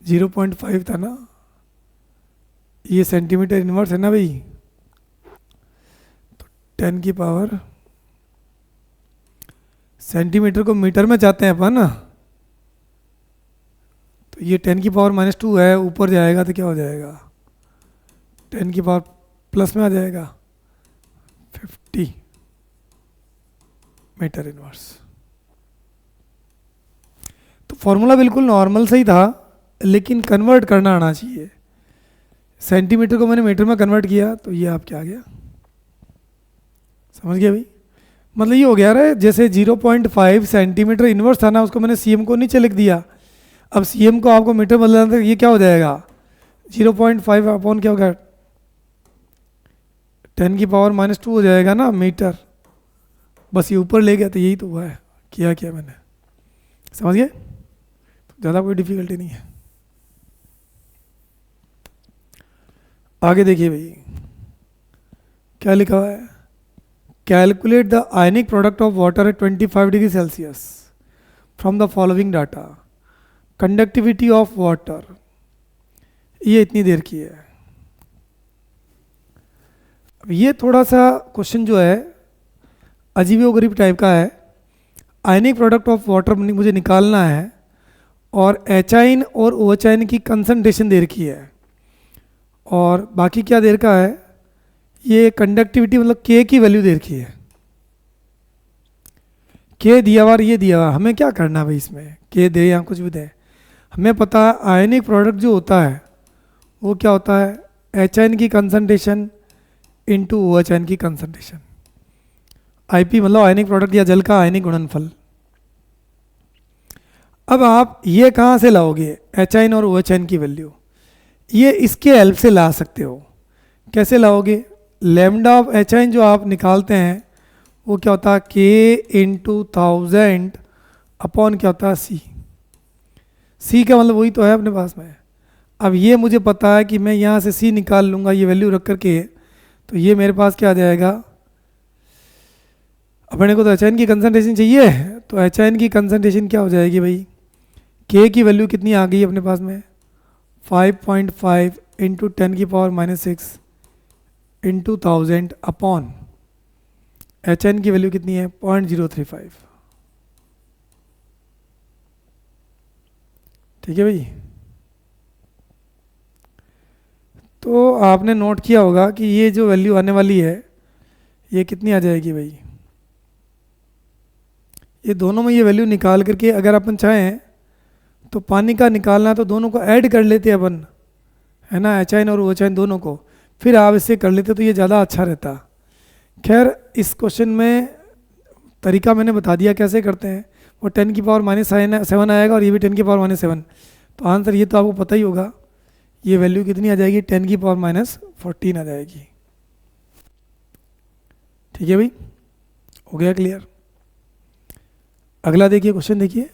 0.5 था ना, ये सेंटीमीटर इनवर्स है ना भाई, तो 10⁻, सेंटीमीटर को मीटर में चाहते हैं अपन ना, तो ये 10⁻² है, ऊपर जाएगा तो क्या हो जाएगा, 10 प्लस में आ जाएगा 50 मीटर इनवर्स। तो फॉर्मूला बिल्कुल नॉर्मल सही था, लेकिन कन्वर्ट करना आना चाहिए। सेंटीमीटर को मैंने मीटर में कन्वर्ट किया, तो ये आपके आ गया, समझ गया भाई। मतलब ये हो गया रे, जैसे 0.5 सेंटीमीटर इनवर्स था ना, उसको मैंने सीएम को नीचे लिख दिया। अब सीएम को आपको मीटर बदलना था, ये क्या हो जाएगा, 0.5 अपॉन क्या होगा, 10⁻² हो जाएगा ना मीटर। बस ये ऊपर ले गया, तो यही तो हुआ है, किया मैंने, समझ गए। ज़्यादा कोई डिफिकल्टी नहीं है। आगे देखिए भाई क्या लिखा हुआ है, calculate the ionic product of water at 25 degree Celsius from the following data. Conductivity of water, ये इतनी देर की है। अब ये थोड़ा सा क्वेश्चन जो है अजीब गरीब टाइप का है। आयनिक प्रोडक्ट ऑफ वाटर मुझे निकालना है, और एचाइन और ओएचाइन की कंसंट्रेशन दे रखी है, और बाकी क्या दे रखा है, ये कंडक्टिविटी मतलब के की वैल्यू दे रखी है। के दिया हुआ, ये दिया हुआ, हमें क्या करना है भाई इसमें, के दे या कुछ भी दे, हमें पता है आयनिक प्रोडक्ट जो होता है वो क्या होता है, एचाइन की कंसंट्रेशन इंटू ओएचाइन की कंसंट्रेशन। आईपी मतलब आयनिक प्रोडक्ट या जल का आयनिक गुणनफल। अब आप ये कहाँ से लाओगे, एचाइन और ओएचाइन की वैल्यू, ये इसके हेल्प से ला सकते हो। कैसे लाओगे, लैम्डा ऑफ एचाइन जो आप निकालते हैं वो क्या होता है, के इंटू 1000 अपॉन क्या होता है, सी का मतलब वही तो है अपने पास में। अब ये मुझे पता है कि मैं यहाँ से सी निकाल लूँगा ये वैल्यू रख करके, तो ये मेरे पास क्या आ जाएगा, अपने को तो एचाइन की कंसंट्रेशन चाहिए, तो एचाइन की कंसंट्रेशन क्या हो जाएगी भाई, के की वैल्यू कितनी आ गई अपने पास में, 5.5 इंटू 10⁻⁻6 इंटू 1000 अपॉन एचाइन की वैल्यू कितनी है, 0.035। ठीक है भाई। तो आपने नोट किया होगा कि ये जो वैल्यू आने वाली है ये कितनी आ जाएगी भाई, ये दोनों में ये वैल्यू निकाल करके अगर अपन चाहें तो पानी का निकालना है तो दोनों को ऐड कर लेते हैं अपन, है ना, एचाइन और ओएचाइन दोनों को, फिर आप इससे कर लेते तो ये ज़्यादा अच्छा रहता। खैर इस क्वेश्चन में तरीका मैंने बता दिया कैसे करते हैं, वो 10⁻⁻7 आएगा और ये भी 10⁻⁻7, तो आंसर ये तो आपको पता ही होगा, ये वैल्यू कितनी आ जाएगी, 10⁻14 आ जाएगी। ठीक है भाई, हो गया क्लियर। अगला देखिए क्वेश्चन देखिए,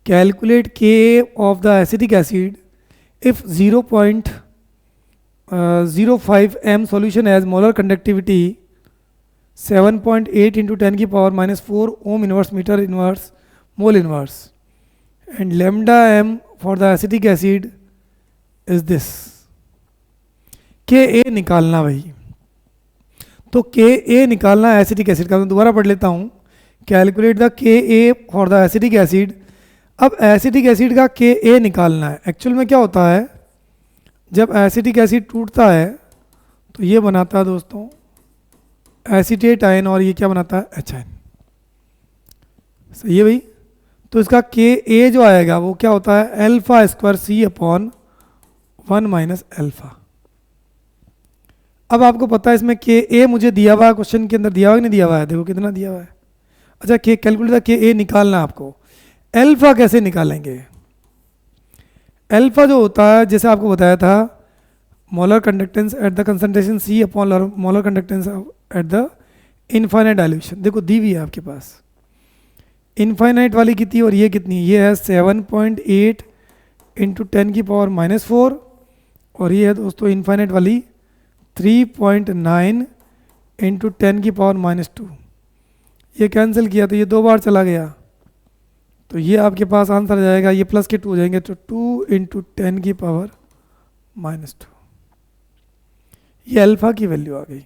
कैलकुलेट के of the acetic acid if 0.05 m solution has molar conductivity 7.8 into 10⁻⁻4 ohm inverse meter inverse mole inverse and lambda m for the acetic acid is this। के ए निकालना भाई, तो के ए निकालना एसिटिक एसिड का, मैं दोबारा पढ़ लेता हूँ, कैलकुलेट द के A for the acetic acid. अब एसिटिक एसिड का के ए निकालना है। एक्चुअल में क्या होता है, जब एसिटिक एसिड टूटता है तो ये बनाता है दोस्तों एसीटेट आयन, और ये क्या बनाता है, एच आयन। सही है भाई। तो इसका के ए जो आएगा वो क्या होता है, अल्फा स्क्वायर सी अपॉन 1 माइनस अल्फा। अब आपको पता है इसमें के ए मुझे दिया हुआ है, क्वेश्चन के अंदर दिया हुआ है कि नहीं दिया हुआ है, देखो कितना दिया हुआ है। अच्छा, के कैलकुलेट के ए निकालना आपको। अल्फा कैसे निकालेंगे, अल्फा जो होता है जैसे आपको बताया था, molar conductance at the concentration C upon molar conductance at the infinite dilution. देखो दी हुई है आपके पास, इनफाइनाइट वाली कितनी और ये कितनी, ये है 7.8 इंटू 10 की पावर -4 और ये है दोस्तों इनफाइनाइट वाली 3.9 इंटू 10 की पावर -2। ये कैंसिल किया तो ये 2 बार चला गया, तो ये आपके पास आंसर जाएगा, ये प्लस के 2 हो जाएंगे, तो 2 इंटू 10 की पावर -2। ये अल्फा की वैल्यू आ गई।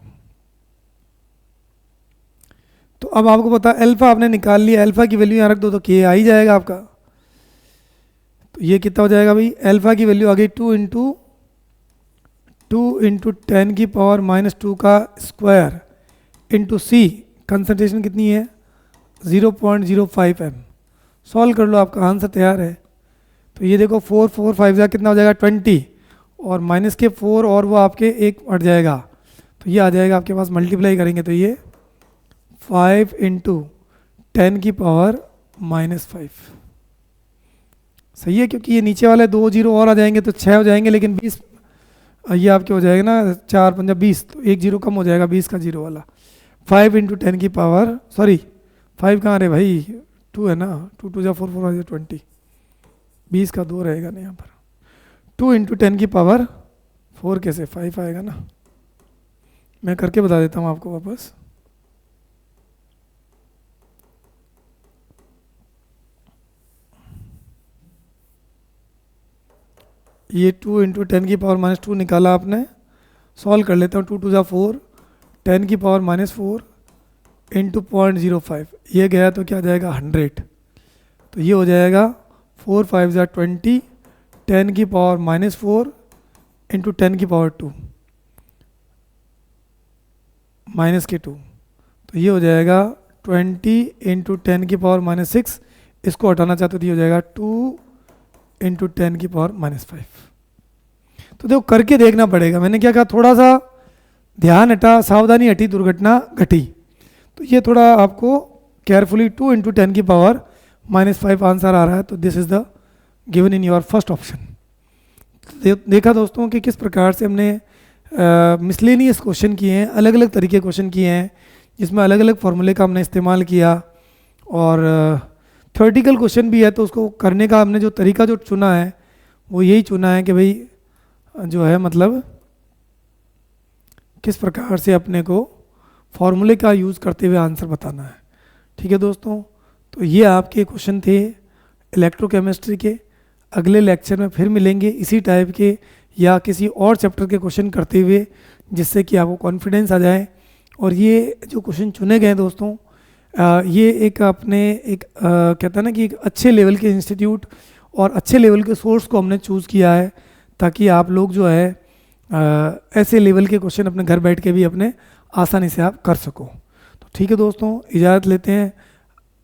तो अब आपको पता अल्फा आपने निकाल लिया, अल्फा की वैल्यू यहाँ रख दो तो के आ ही जाएगा आपका। तो ये कितना हो जाएगा भाई, अल्फा की वैल्यू आ गई 2 इंटू 10 की पावर -2 का स्क्वायर इंटू सी, कंसंट्रेशन कितनी है 0.05 m। सॉल्व कर लो, आपका आंसर तैयार है। तो ये देखो 4 4 5 जा कितना हो जाएगा 20 और माइनस के 4 और वो आपके 1 हट जाएगा, तो ये आ जाएगा आपके पास, मल्टीप्लाई करेंगे तो ये 5 इंटू 10 की पावर -5। सही है, क्योंकि ये नीचे वाले 2 जीरो और आ जाएंगे तो 6 हो जाएंगे, लेकिन 20 ये आपके हो जाएगा ना, 4 पंजा 20, तो 1 जीरो कम हो जाएगा 20 का जीरो वाला। 5 इंटू 10 की पावर, सॉरी 5 कहाँ रहे भाई, 2 है ना, 2 2 जा 4 4 आ जाए 20, 20 का 2 रहेगा ना यहाँ पर। 2 इंटू 10 की पावर 4 कैसे 5 आएगा ना, मैं करके बता देता हूँ आपको वापस। ये 2 इंटू 10 की पावर -2 निकाला आपने, सॉल्व कर लेता हूँ। 2 2 जा 4, 10 की पावर -4 इंटू 0.05, ये गया तो क्या जाएगा 100, तो ये हो जाएगा 4 5 जा 20, 10 की पावर -4 इंटू 10 की पावर 2 माइनस के 2, तो ये हो जाएगा 20 इंटू 10 की पावर -6, इसको हटाना चाहते तो ये हो जाएगा 2 इंटू 10 की पावर -5। तो देखो करके देखना पड़ेगा, मैंने क्या कहा, थोड़ा सा ध्यान हटा, सावधानी हटी, दुर्घटना घटी। तो ये थोड़ा आपको केयरफुली 2 इंटू 10 की पावर -5 आंसर आ रहा है, तो this is the given in your first option. देखा दोस्तों कि किस प्रकार से हमने मिसलेनियस क्वेश्चन किए हैं, अलग अलग तरीके क्वेश्चन किए हैं, जिसमें अलग अलग फार्मूले का हमने इस्तेमाल किया, और थ्योरेटिकल क्वेश्चन भी है तो उसको करने का हमने जो तरीका जो चुना है वो यही चुना है कि भाई जो है मतलब किस प्रकार से अपने को फार्मूले का यूज़ करते हुए आंसर बताना है। ठीक है दोस्तों, तो ये आपके क्वेश्चन थे इलेक्ट्रोकेमिस्ट्री के। अगले लेक्चर में फिर मिलेंगे इसी टाइप के या किसी और चैप्टर के क्वेश्चन करते हुए, जिससे कि आपको कॉन्फिडेंस आ जाए। और ये जो क्वेश्चन चुने गए दोस्तों, ये एक अपने एक कहता है ना कि एक अच्छे लेवल के इंस्टीट्यूट और अच्छे लेवल के सोर्स को हमने चूज़ किया है, ताकि आप लोग जो है ऐसे लेवल के क्वेश्चन अपने घर बैठ के भी अपने आसानी से आप कर सको। तो ठीक है दोस्तों, इजाज़त लेते हैं,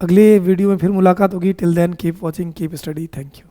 अगले वीडियो में फिर मुलाकात होगी। Till then keep watching, keep study, thank you.